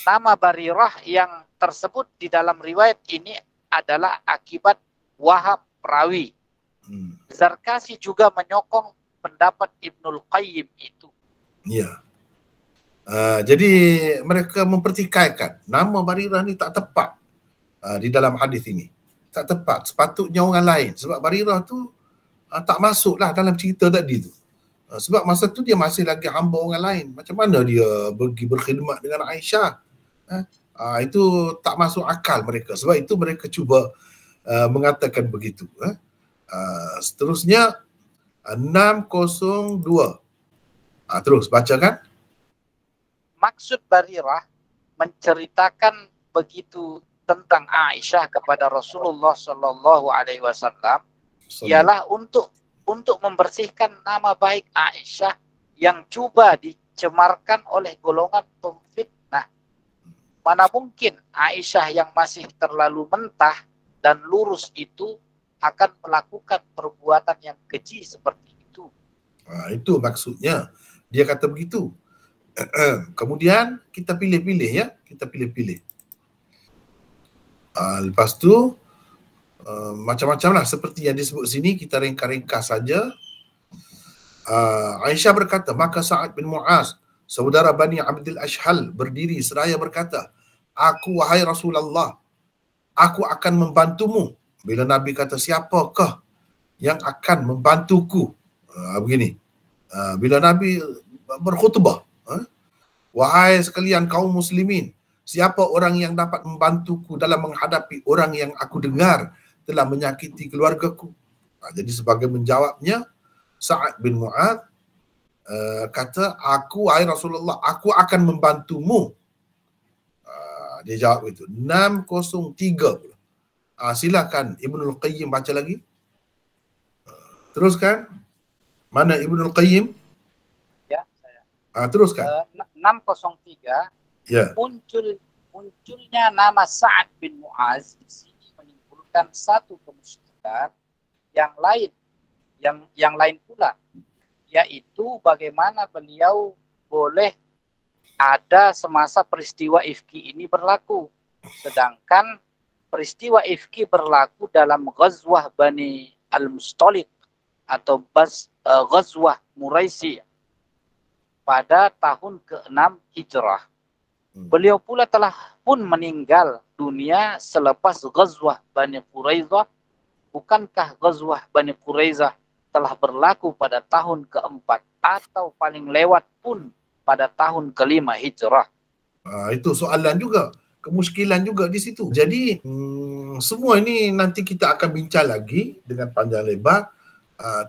nama Barirah yang tersebut di dalam riwayat ini adalah akibat waham perawi. Zarkasi juga menyokong pendapat Ibnul Qayyim itu. Ya. Jadi mereka mempertikaikan nama Barirah ni tak tepat di dalam hadis ini. Tak tepat. Sepatutnya orang lain. Sebab Barirah tu tak masuklah dalam cerita tadi tu. Sebab masa tu dia masih lagi hamba orang lain. Macam mana dia pergi berkhidmat dengan Aisyah? Itu tak masuk akal mereka. Sebab itu mereka cuba mengatakan begitu. Seterusnya 602. Terus bacakan. Maksud Barirah menceritakan begitu tentang Aisyah kepada Rasulullah SAW ialah untuk membersihkan nama baik Aisyah yang coba dicemarkan oleh golongan pemfitnah. Mana mungkin Aisyah yang masih terlalu mentah dan lurus itu akan melakukan perbuatan yang keji seperti itu. Itu maksudnya. Dia kata begitu. Kemudian kita pilih-pilih ya. Kita pilih-pilih. Lepas tu macam-macam lah seperti yang disebut sini, kita ringkas saja. Aisyah berkata, maka Sa'ad bin Mu'az, saudara Bani Abdul Ashhal, berdiri seraya berkata, aku wahai Rasulullah, aku akan membantumu. Bila Nabi kata, siapakah yang akan membantuku? Begini. Bila Nabi berkhutbah, wahai sekalian kaum muslimin, siapa orang yang dapat membantuku dalam menghadapi orang yang aku dengar telah menyakiti keluargaku? Jadi sebagai menjawabnya, Sa'ad bin Mu'adz kata, aku wahai Rasulullah, aku akan membantumu. Dia jawab itu. 603. Silakan Ibnul Qayyim baca lagi. Teruskan. Mana Ibnul Qayyim? Ya, saya. Teruskan. 603. Ya. Munculnya nama Sa'ad bin Mu'adz di sini menimbulkan satu kemusyrikan yang lain pula, yaitu bagaimana beliau boleh ada semasa peristiwa ifki ini berlaku, sedangkan peristiwa ifki berlaku dalam Ghazwah Bani Al-Mustaliq atau Ghazwah Muraisi pada tahun ke-6 Hijrah. Beliau pula telah pun meninggal dunia selepas Ghazwah Bani Quraizah. Bukankah Ghazwah Bani Quraizah telah berlaku pada tahun ke-4 atau paling lewat pun pada tahun ke-5 Hijrah? Itu soalan juga. Kemusykilan juga di situ. Jadi semua ini nanti kita akan bincang lagi dengan panjang lebar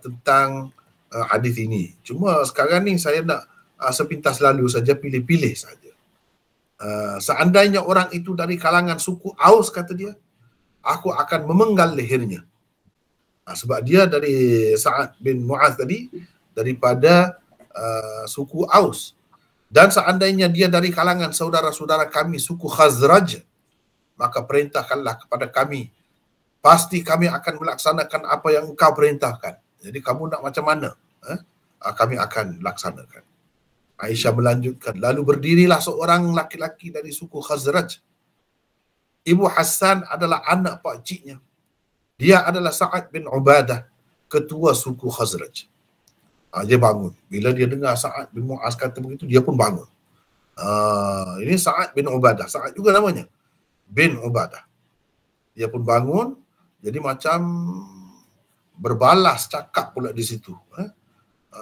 tentang hadis ini. Cuma sekarang ni saya nak sepintas lalu saja, pilih-pilih saja. Seandainya orang itu dari kalangan suku Aus, kata dia, aku akan memenggal lehernya. Sebab dia dari Sa'ad bin Mu'adz tadi daripada suku Aus. Dan seandainya dia dari kalangan saudara-saudara kami suku Khazraj, maka perintahkanlah kepada kami. Pasti kami akan melaksanakan apa yang engkau perintahkan. Jadi kamu nak macam mana? Kami akan laksanakan. Aisyah melanjutkan, lalu berdirilah seorang laki-laki dari suku Khazraj. Ibu Hassan adalah anak pakciknya. Dia adalah Sa'ad bin Ubadah, ketua suku Khazraj. Dia bangun. Bila dia dengar Sa'ad bin Mu'az kata begitu, dia pun bangun. Ini Sa'ad bin Ubadah. Sa'ad juga namanya. Bin Ubadah. Dia pun bangun. Jadi macam berbalas cakap pula di situ.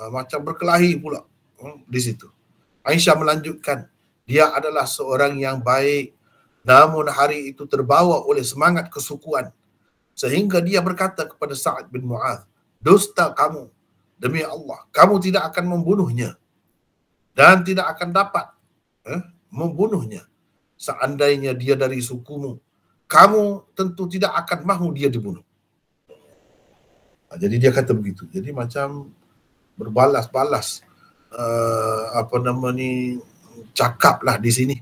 Macam berkelahi pula di situ. Aisyah melanjutkan, dia adalah seorang yang baik, namun hari itu terbawa oleh semangat kesukuan, sehingga dia berkata kepada Sa'ad bin Mu'az, dusta kamu, demi Allah, kamu tidak akan membunuhnya dan tidak akan dapat membunuhnya. Seandainya dia dari sukumu, kamu tentu tidak akan mahu dia dibunuh. Jadi dia kata begitu. Jadi macam berbalas-balas cakaplah di sini.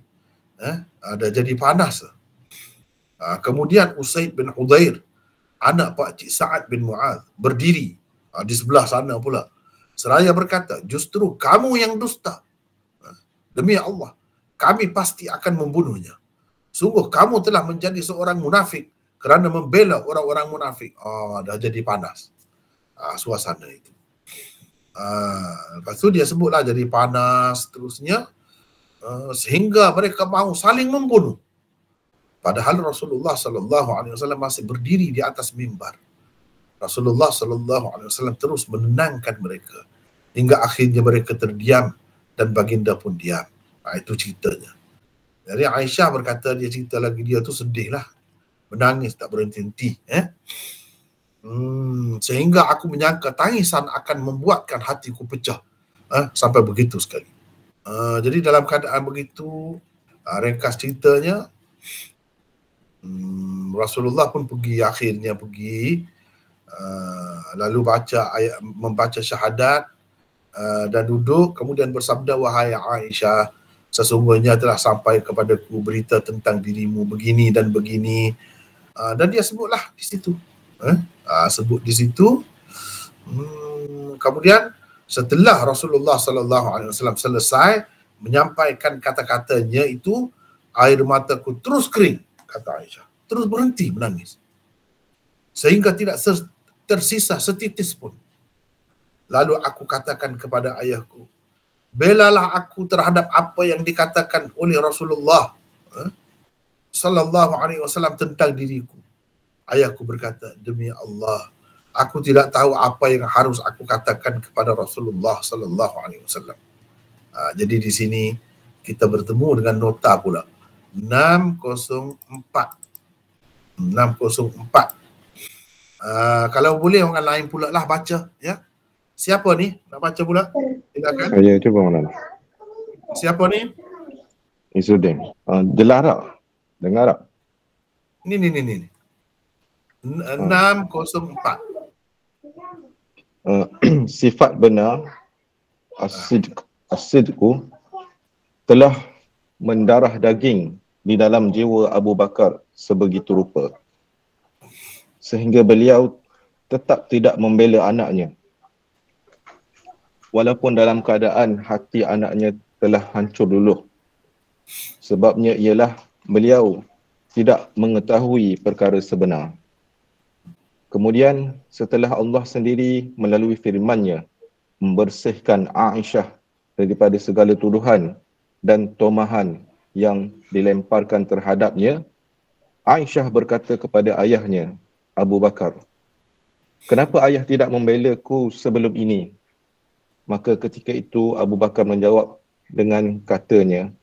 Ada jadi panas. Kemudian Usaid bin Hudayr, anak pakcik Sa'ad bin Mu'az, berdiri di sebelah sana pula. Seraya berkata, justru kamu yang dusta. Demi Allah, kami pasti akan membunuhnya. Sungguh kamu telah menjadi seorang munafik kerana membela orang-orang munafik. Dah jadi panas suasana itu. Lepas tu dia sebutlah jadi panas seterusnya, sehingga mereka mahu saling membunuh. Padahal Rasulullah SAW masih berdiri di atas mimbar. Rasulullah SAW terus menenangkan mereka hingga akhirnya mereka terdiam dan baginda pun diam. Itu ceritanya. Jadi Aisyah berkata, dia cerita lagi, dia tu sedih lah, menangis tak berhenti-henti. Sehingga aku menyangka tangisan akan membuatkan hatiku pecah. Sampai begitu sekali. Jadi dalam keadaan begitu, ringkas ceritanya, Rasulullah pun akhirnya pergi, lalu membaca syahadat dan duduk, kemudian bersabda, wahai Aisyah, sesungguhnya telah sampai kepadaku berita tentang dirimu begini dan begini. Dan dia sebutlah di situ. Sebut di situ. Kemudian setelah Rasulullah SAW selesai menyampaikan kata-katanya itu, air mataku terus kering, kata Aisyah. Terus berhenti menangis. Sehingga tidak tersisa setitis pun. Lalu aku katakan kepada ayahku, belalah aku terhadap apa yang dikatakan oleh Rasulullah sallallahu alaihi wasallam tentang diriku. Ayahku berkata, demi Allah, aku tidak tahu apa yang harus aku katakan kepada Rasulullah sallallahu alaihi wasallam. Jadi di sini kita bertemu dengan nota pula 604. Kalau boleh orang lain pula lah baca, ya. Siapa ni nak baca pula? Silakan. Saya cuba Maulana. Siapa ni? Izzuddin. Jelas tak? Dengar tak? Ni. 604. Sifat benar as-sidqu telah mendarah daging di dalam jiwa Abu Bakar sebegitu rupa, sehingga beliau tetap tidak membela anaknya, walaupun dalam keadaan hati anaknya telah hancur luluh. Sebabnya ialah beliau tidak mengetahui perkara sebenar. Kemudian setelah Allah sendiri melalui firman-Nya membersihkan Aisyah daripada segala tuduhan dan tomahan yang dilemparkan terhadapnya, Aisyah berkata kepada ayahnya, Abu Bakar, kenapa ayah tidak membelaku sebelum ini? Maka ketika itu Abu Bakar menjawab dengan katanya,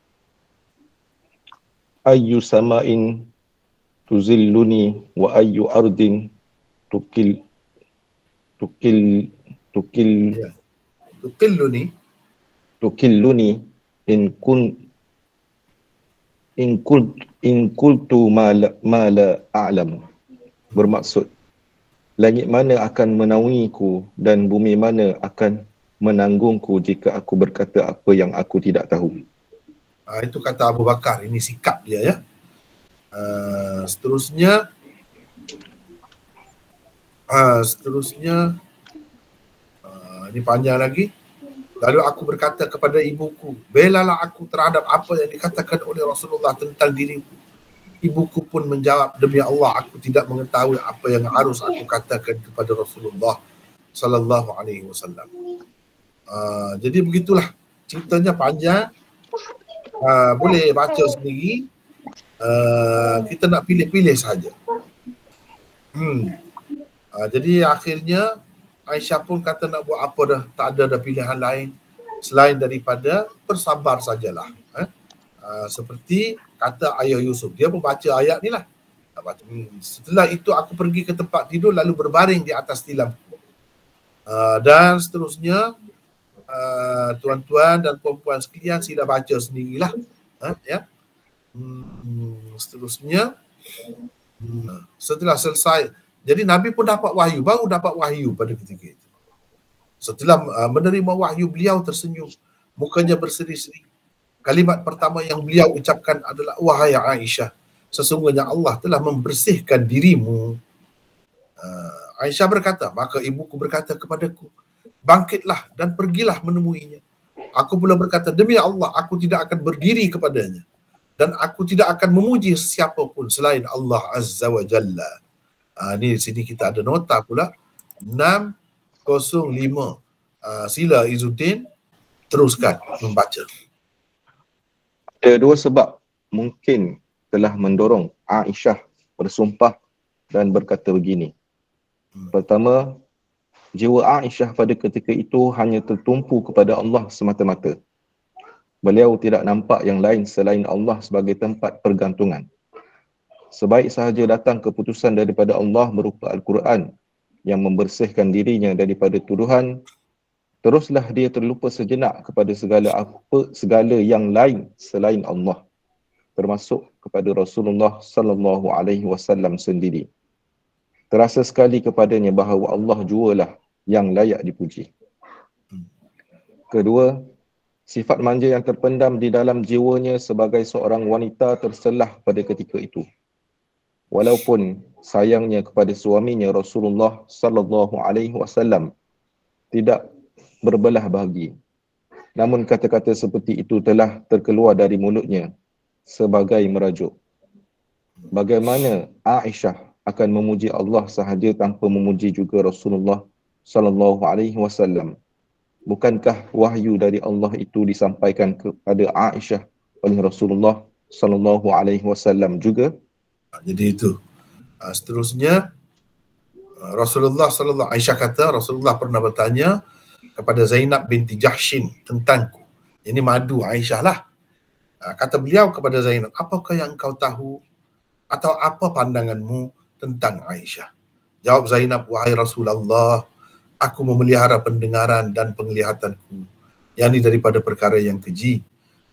ayyu sama'in tuzilluni wa ayyu ardin tukilluni in qultu ma la a'lam. Bermaksud, langit mana akan menaungiku dan bumi mana akan menanggungku jika aku berkata apa yang aku tidak tahu. Itu kata Abu Bakar, ini sikap dia ya. Seterusnya ini panjang lagi. Lalu aku berkata kepada ibuku, belalah aku terhadap apa yang dikatakan oleh Rasulullah tentang diriku. Ibuku pun menjawab, demi Allah aku tidak mengetahui apa yang harus aku katakan kepada Rasulullah sallallahu alaihi wasallam. Jadi begitulah ceritanya, panjang. Boleh baca sendiri. Kita nak pilih-pilih saja. Jadi akhirnya Aisyah pun kata nak buat apa dah, tak ada dah pilihan lain selain daripada bersabar sajalah. Seperti kata ayah Yusuf, dia pun baca ayat ni lah. Setelah itu aku pergi ke tempat tidur lalu berbaring di atas tilamku. Dan seterusnya, tuan-tuan dan puan-puan sekalian sila baca sendirilah. Ya. Seterusnya, setelah selesai, jadi Nabi pun dapat wahyu, baru dapat wahyu pada ketika itu. Setelah menerima wahyu, beliau tersenyum, mukanya berseri-seri. Kalimat pertama yang beliau ucapkan adalah, wahai Aisyah, sesungguhnya Allah telah membersihkan dirimu. Aisyah berkata, maka ibuku berkata kepadaku, bangkitlah dan pergilah menemuinya. Aku pula berkata, demi Allah aku tidak akan berdiri kepadanya dan aku tidak akan memuji siapa pun selain Allah Azza wa Jalla. Ni di sini kita ada nota pula 605. Sila Izzuddin teruskan membaca. Ada dua sebab mungkin telah mendorong Aisyah bersumpah dan berkata begini. Pertama, jiwa Aisyah pada ketika itu hanya tertumpu kepada Allah semata-mata. Beliau tidak nampak yang lain selain Allah sebagai tempat pergantungan. Sebaik sahaja datang keputusan daripada Allah berupa Al-Quran yang membersihkan dirinya daripada tuduhan, teruslah dia terlupa sejenak kepada segala yang lain selain Allah, termasuk kepada Rasulullah sallallahu alaihi wasallam sendiri. Terasa sekali kepadanya bahawa Allah jualah yang layak dipuji. Kedua, sifat manja yang terpendam di dalam jiwanya sebagai seorang wanita terselah pada ketika itu. Walaupun sayangnya kepada suaminya Rasulullah sallallahu alaihi wasallam tidak berbelah bagi, namun kata-kata seperti itu telah terkeluar dari mulutnya sebagai merajuk. Bagaimana Aisyah akan memuji Allah sahaja tanpa memuji juga Rasulullah sallallahu alaihi wasallam? Bukankah wahyu dari Allah itu disampaikan kepada Aisyah oleh Rasulullah sallallahu alaihi wasallam juga? Jadi itu. Seterusnya, Aisyah kata, Rasulullah pernah bertanya kepada Zainab binti Jahshin tentangku. Ini madu Aisyah lah. Kata beliau kepada Zainab, apakah yang kau tahu atau apa pandanganmu tentang Aisyah? Jawab Zainab, wahai Rasulullah, aku memelihara pendengaran dan penglihatanku, yakni daripada perkara yang keji.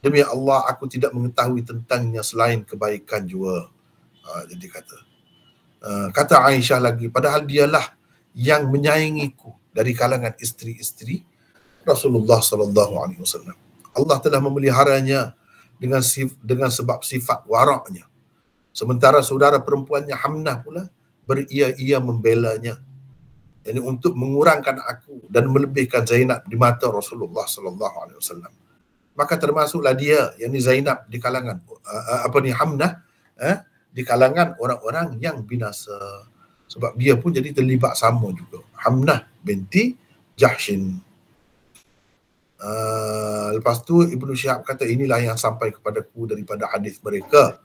Demi Allah, aku tidak mengetahui tentangnya selain kebaikan jua. Jadi kata Aisyah lagi, padahal dialah yang menyayangiku dari kalangan isteri-isteri Rasulullah sallallahu alaihi wasallam. Allah telah memeliharanya dengan sebab sifat waraknya. Sementara saudara perempuannya Hamnah pula beria-ia membelanya. Ini untuk mengurangkan aku dan melebihkan Zainab di mata Rasulullah sallallahu alaihi wasallam. Maka termasuklah dia, yakni Zainab di kalangan Hamnah di kalangan orang-orang yang binasa. Sebab dia pun jadi terlibat sama juga. Hamnah binti Jahshin. Lepas tu Ibnu Syihab kata, inilah yang sampai kepadaku daripada hadis mereka.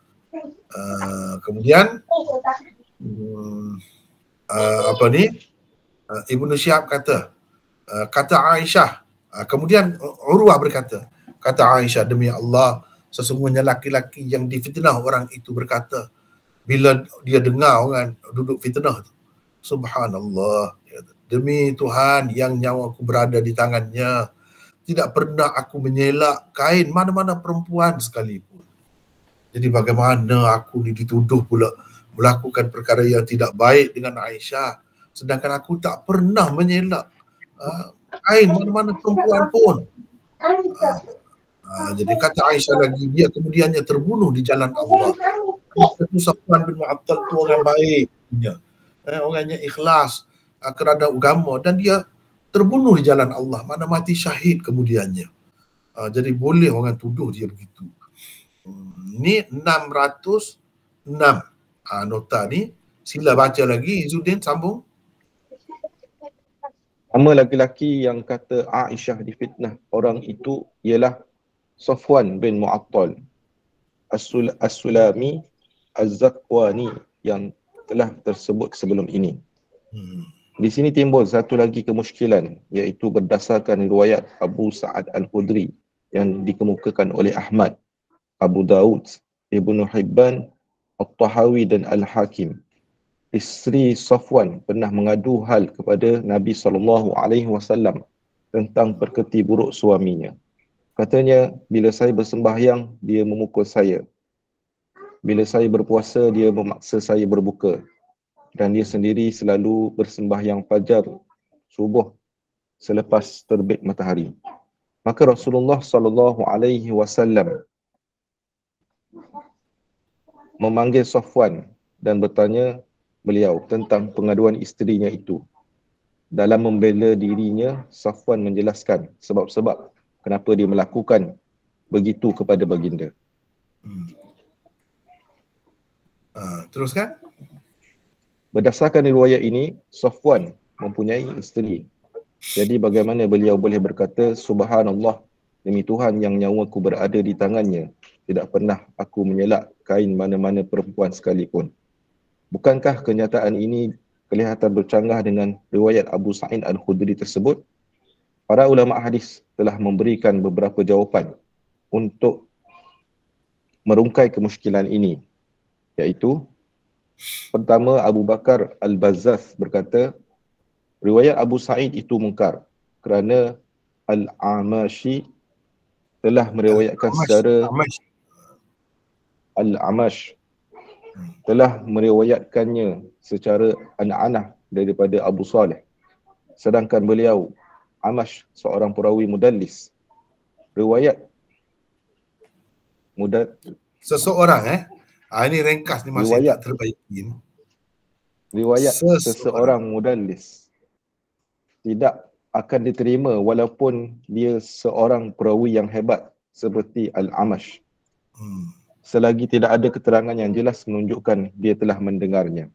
Kemudian Ibnu Syihab kata Aisyah, kemudian Urwah berkata, kata Aisyah, demi Allah, sesungguhnya laki-laki yang difitnah orang itu berkata, bila dia dengar orang duduk fitnah tu, subhanallah, demi Tuhan yang nyawaku berada di tangannya, tidak pernah aku menyelak kain mana-mana perempuan sekalipun. Jadi bagaimana aku ni dituduh pula melakukan perkara yang tidak baik dengan Aisyah, sedangkan aku tak pernah menyelak kain mana-mana perempuan pun. Jadi kata Aisyah lagi, dia kemudiannya terbunuh di jalan Allah. Itu Safwan bin Mu'attal tu orang baik, orangnya ikhlas kerana agama, dan dia terbunuh di jalan Allah, mana mati syahid kemudiannya. Jadi boleh orang tuduh dia begitu. Ni 606 nota ni. Sila baca lagi, Izzuddin, sambung. Nama laki-laki yang kata Aisyah difitnah orang itu ialah Safwan bin Mu'attal As-Sulami Az-Zakwani yang telah tersebut sebelum ini. Di sini timbul satu lagi kemusykilan, iaitu berdasarkan riwayat Abu Sa'ad Al-Khudri yang dikemukakan oleh Ahmad, Abu Daud, Ibnu Hibban, At-Tahawi dan Al-Hakim. Isteri Safwan pernah mengadu hal kepada Nabi SAW tentang perketi buruk suaminya. Katanya, bila saya bersembahyang, dia memukul saya. Bila saya berpuasa, dia memaksa saya berbuka. Dan dia sendiri selalu bersembahyang fajar, subuh selepas terbit matahari. Maka Rasulullah SAW memanggil Safwan dan bertanya beliau tentang pengaduan isterinya itu. Dalam membela dirinya, Safwan menjelaskan sebab-sebab kenapa dia melakukan begitu kepada baginda. Teruskan. Berdasarkan riwayat ini, Safwan mempunyai isteri. Jadi bagaimana beliau boleh berkata, Subhanallah, demi Tuhan yang nyawaku berada di tangannya, tidak pernah aku menyelak kain mana-mana perempuan sekalipun. Bukankah kenyataan ini kelihatan bercanggah dengan riwayat Abu Sa'id Al-Khudri tersebut? Para ulama hadis telah memberikan beberapa jawapan untuk merungkai kemusykilan ini, iaitu pertama, Abu Bakar Al-Bazzaz berkata, riwayat Abu Sa'id itu mungkar kerana Al-Amashi telah meriwayatkan secara Al-Amash telah meriwayatkannya secara an-anah daripada Abu Saleh. Sedangkan beliau, Amash, seorang perawi mudallis. Riwayat seseorang ini ringkas ni masih riwayat, tak terbaikin. Riwayat seseorang mudallis tidak akan diterima walaupun dia seorang perawi yang hebat seperti Al-Amash. Selagi tidak ada keterangan yang jelas menunjukkan dia telah mendengarnya.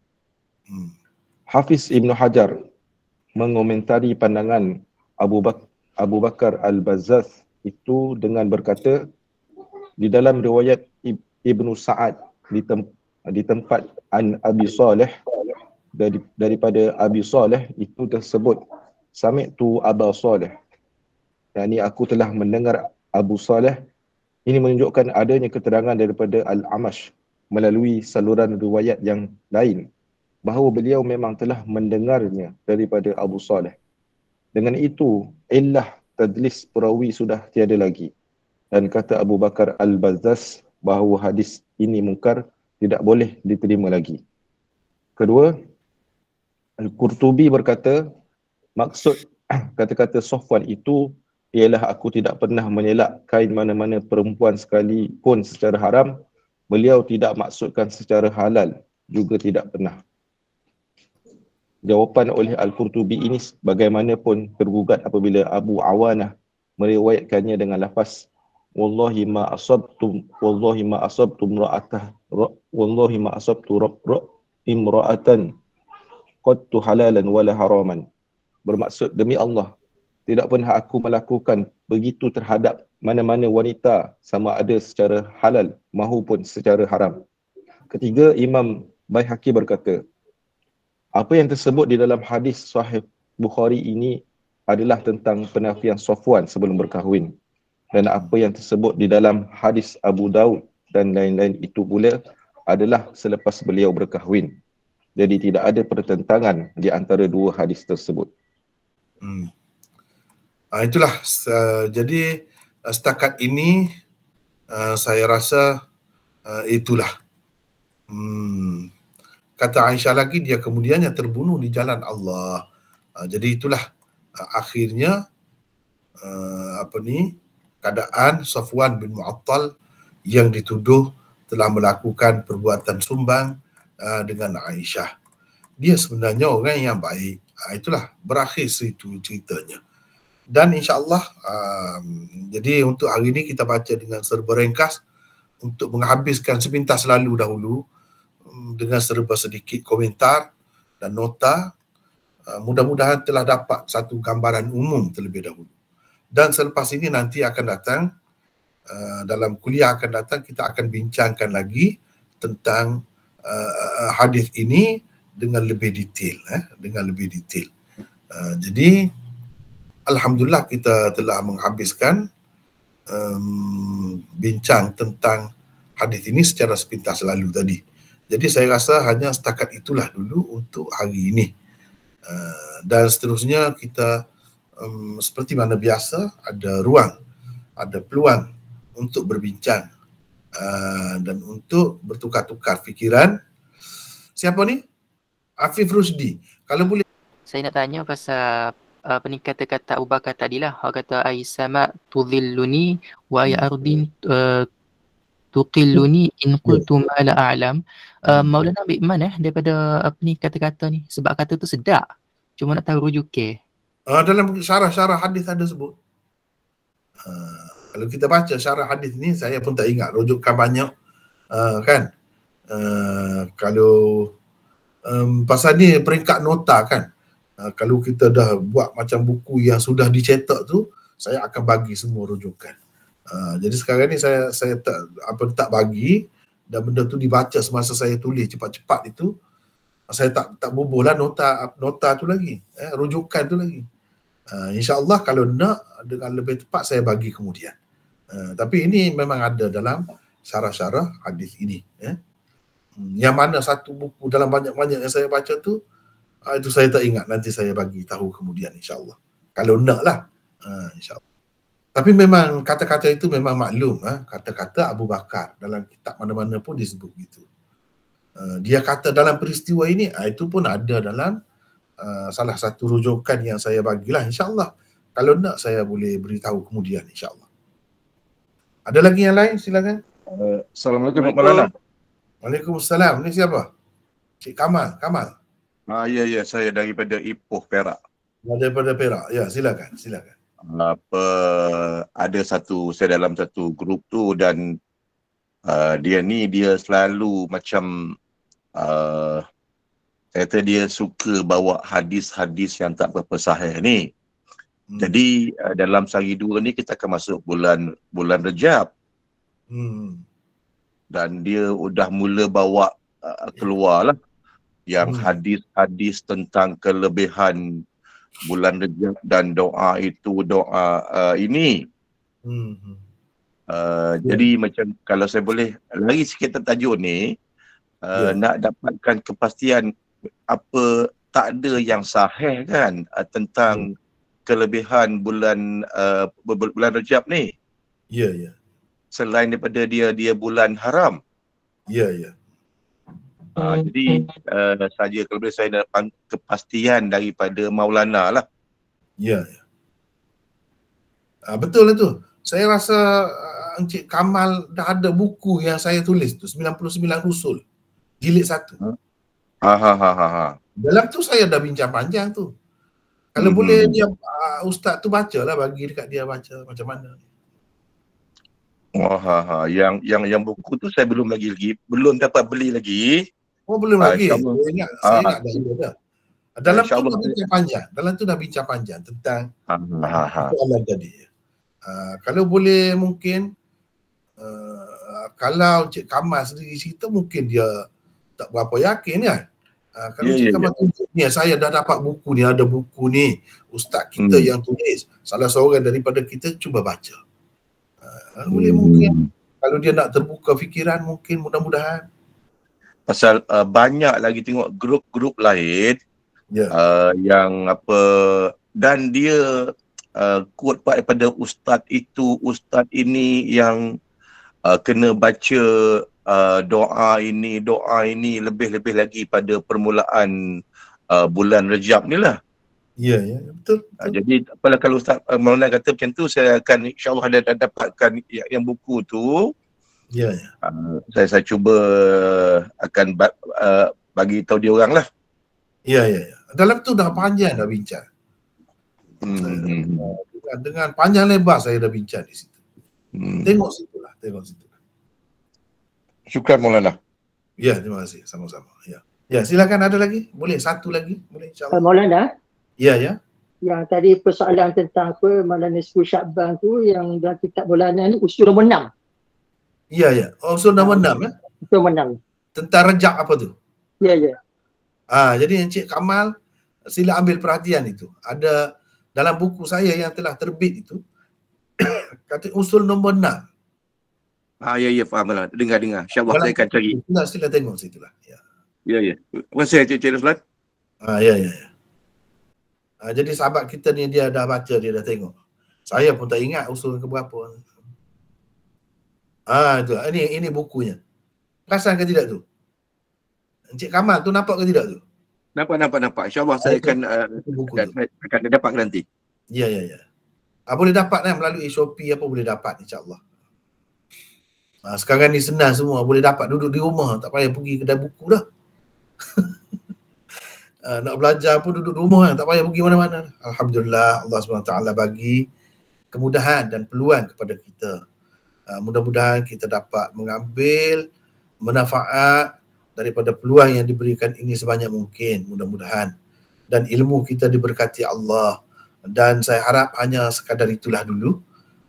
Hafiz Ibn Hajar mengomentari pandangan Abu Bakar Al-Bazzaz itu dengan berkata, di dalam riwayat Ibnu Sa'ad di tempat An Abi Saleh daripada Abi Saleh itu tersebut Sami'tu Aba Saleh, yakni aku telah mendengar Abu Saleh. Ini menunjukkan adanya keterangan daripada Al-Amash melalui saluran riwayat yang lain bahawa beliau memang telah mendengarnya daripada Abu Saleh. Dengan itu, illah tadlis perawi sudah tiada lagi. Dan kata Abu Bakar Al-Bazzaz bahawa hadis ini mungkar tidak boleh diterima lagi. Kedua, Al-Qurtubi berkata, maksud kata-kata Safwan itu ialah aku tidak pernah menyelak kain mana-mana perempuan sekalipun secara haram. Beliau tidak maksudkan secara halal, juga tidak pernah. Jawapan oleh Al-Qurtubi ini bagaimanapun tergugat apabila Abu Awanah meriwayatkannya dengan lafaz wallahi ma asabtu imra'atan qattu halalan wala haraman. Bermaksud, demi Allah, tidak pernah aku melakukan begitu terhadap mana-mana wanita sama ada secara halal mahupun secara haram. Ketiga, Imam Baihaqi berkata, apa yang tersebut di dalam hadis Sahih Bukhari ini adalah tentang penafian Safwan sebelum berkahwin. Dan apa yang tersebut di dalam hadis Abu Daud dan lain-lain itu pula adalah selepas beliau berkahwin. Jadi tidak ada pertentangan di antara dua hadis tersebut. Itulah, jadi setakat ini saya rasa itulah. Kata Aisyah lagi, dia kemudiannya terbunuh di jalan Allah. Jadi itulah akhirnya keadaan Safwan bin Mu'attal yang dituduh telah melakukan perbuatan sumbang dengan Aisyah. Dia sebenarnya orang yang baik. Itulah berakhir situ ceritanya. Dan insya-Allah jadi untuk hari ini kita baca dengan serba ringkas untuk menghabiskan sepintas lalu dahulu dengan serba sedikit komentar dan nota. Mudah-mudahan telah dapat satu gambaran umum terlebih dahulu. Dan selepas ini nanti akan datang dalam kuliah akan datang kita akan bincangkan lagi tentang hadis ini dengan lebih detail, jadi alhamdulillah kita telah menghabiskan bincang tentang hadis ini secara sepintas lalu tadi. Jadi saya rasa hanya setakat itulah dulu untuk hari ini. Dan seterusnya kita seperti mana biasa ada ruang, ada peluang untuk berbincang dan untuk bertukar-tukar fikiran. Siapa ni? Afif Rusdi. Kalau boleh. Saya nak tanya pasal apa ni kata-kata Abu Bakar tadilah. Dia kata Aisama tudhilluni wa ya ardin tuqilluni in qultu ma la a'lam. Maulana ambil mana daripada apa ni kata-kata ni? Sebab kata tu sedap. Cuma nak tahu rujuknya. Dalam syarah-syarah hadis ada sebut. Kalau kita baca syarah hadis ni, saya pun tak ingat rujukan banyak, kan? Kalau pasal ni peringkat nota kan, kalau kita dah buat macam buku yang sudah dicetak tu, saya akan bagi semua rujukan. Jadi sekarang ni saya tak bagi, dan benda tu dibaca semasa saya tulis cepat-cepat itu, saya tak bubuh lah nota tu lagi, rujukan tu lagi. InsyaAllah kalau nak dengan lebih tepat saya bagi kemudian. Tapi ini memang ada dalam syarah-syarah hadis ini. Yang mana satu buku dalam banyak-banyak yang saya baca tu, itu saya tak ingat, nanti saya bagi tahu kemudian insyaAllah. Kalau nak lah, insyaAllah. Tapi memang kata-kata itu memang maklum, kata-kata Abu Bakar dalam kitab mana-mana pun disebut gitu. Dia kata dalam peristiwa ini, itu pun ada dalam salah satu rujukan yang saya bagilah insyaAllah. Kalau nak saya boleh beritahu kemudian insyaAllah. Ada lagi yang lain? Silakan. Assalamualaikum Maulana. Waalaikumsalam. Ni siapa? Cik Kamal. Ya, saya daripada Ipoh, Perak. Daripada Perak. Ya, silakan. Saya dalam satu grup tu dan dia selalu macam saya kata dia suka bawa hadis-hadis yang tak berapa sahih ni. Jadi dalam sehari dua ni kita akan masuk bulan Rejab. Dan dia udah mula bawa keluar lah yang hadis-hadis tentang kelebihan bulan Rejab dan doa ini. Jadi macam kalau saya boleh lari sikit tajuk ni, nak dapatkan kepastian apa tak ada yang sahih kan tentang kelebihan bulan Rejab ni. Ya. Selain daripada dia bulan haram. Ya. Jadi saja kalau boleh saya dapat kepastian daripada Maulana lah. Ya. Betul lah tu. Saya rasa Encik Kamal dah ada buku yang saya tulis tu, 99 Usul, jilid 1. Dalam tu saya dah bincang panjang tu. Kalau boleh dia ustaz tu bacalah, bagi dekat dia baca macam mana. Yang buku tu saya belum dapat beli lagi. Oh, belum lagi. Saya ingat dah. Dalam tu dah bincang panjang tentang soalan tadi. Kalau boleh mungkin kalau Cik Kamal sendiri cerita mungkin dia tak berapa yakin kan. Kalau Cik Kamal tunjuk ni, saya dah dapat buku ni, ada buku ni ustaz kita yang tulis, salah seorang daripada kita, cuba baca. Boleh mungkin kalau dia nak terbuka fikiran, mungkin mudah-mudahan. Pasal banyak lagi tengok grup-grup lain yang apa, dan dia quote daripada ustaz itu, ustaz ini yang kena baca doa ini lebih-lebih lagi pada permulaan bulan Rejab ni lah. Ya, ya, betul. Jadi apalah kalau Ustaz Maulana kata macam tu, saya akan insya-Allah ada dapatkan yang buku tu. Ya, ya. Saya cuba akan bagi tahu dia orang lah. Ya, ya, ya. Dalam tu dah panjang dah bincang. Dengan panjang lebar saya dah bincang di situ. Tengok situlah, tengok situ. Syukran Maulana. Ya, terima kasih. Sama-sama. Ya. Ya, silakan ada lagi? Boleh satu lagi? Boleh insya-Allah. Maulana, Ya, ya. yang tadi persoalan tentang apa Maulana Nisfu Sya'ban tu yang dalam kitab Maulana ni usul nombor 6. Ya, ya. Usul nombor 6 ya. Usul nombor 6. Tentang rejak apa tu? Ya, ya. Jadi Encik Kamal sila ambil perhatian itu. Ada dalam buku saya yang telah terbit itu kata usul nombor 6. Ya, faham lah. Dengar. InsyaAllah saya akan cari. Sila tengok situlah. Ya. Ya. Terima kasih Encik Ruslan. Ya. Jadi sahabat kita ni dia dah baca, dia dah tengok. Saya pun tak ingat usul ke berapa. Itu. Ini bukunya. Perasan ke tidak tu? Encik Kamal tu nampak ke tidak tu? Nampak. InsyaAllah saya akan dapat nanti. Ya. Boleh dapat melalui Shopee apa boleh dapat insya-Allah. Sekarang ni senang semua, boleh dapat duduk di rumah, tak payah pergi kedai buku dah. Nak belajar pun duduk di rumah, tak payah pergi mana-mana. Alhamdulillah, Allah SWT bagi kemudahan dan peluang kepada kita. Mudah-mudahan kita dapat mengambil manfaat daripada peluang yang diberikan ini sebanyak mungkin, mudah-mudahan. Dan ilmu kita diberkati Allah. Dan saya harap hanya sekadar itulah dulu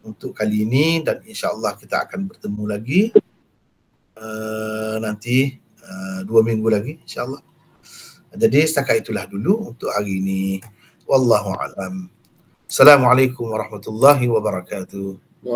untuk kali ini, dan insya-Allah kita akan bertemu lagi nanti 2 minggu lagi insya-Allah. Jadi setakat itulah dulu untuk hari ini. Wallahu a'lam. Assalamualaikum warahmatullahi wabarakatuh.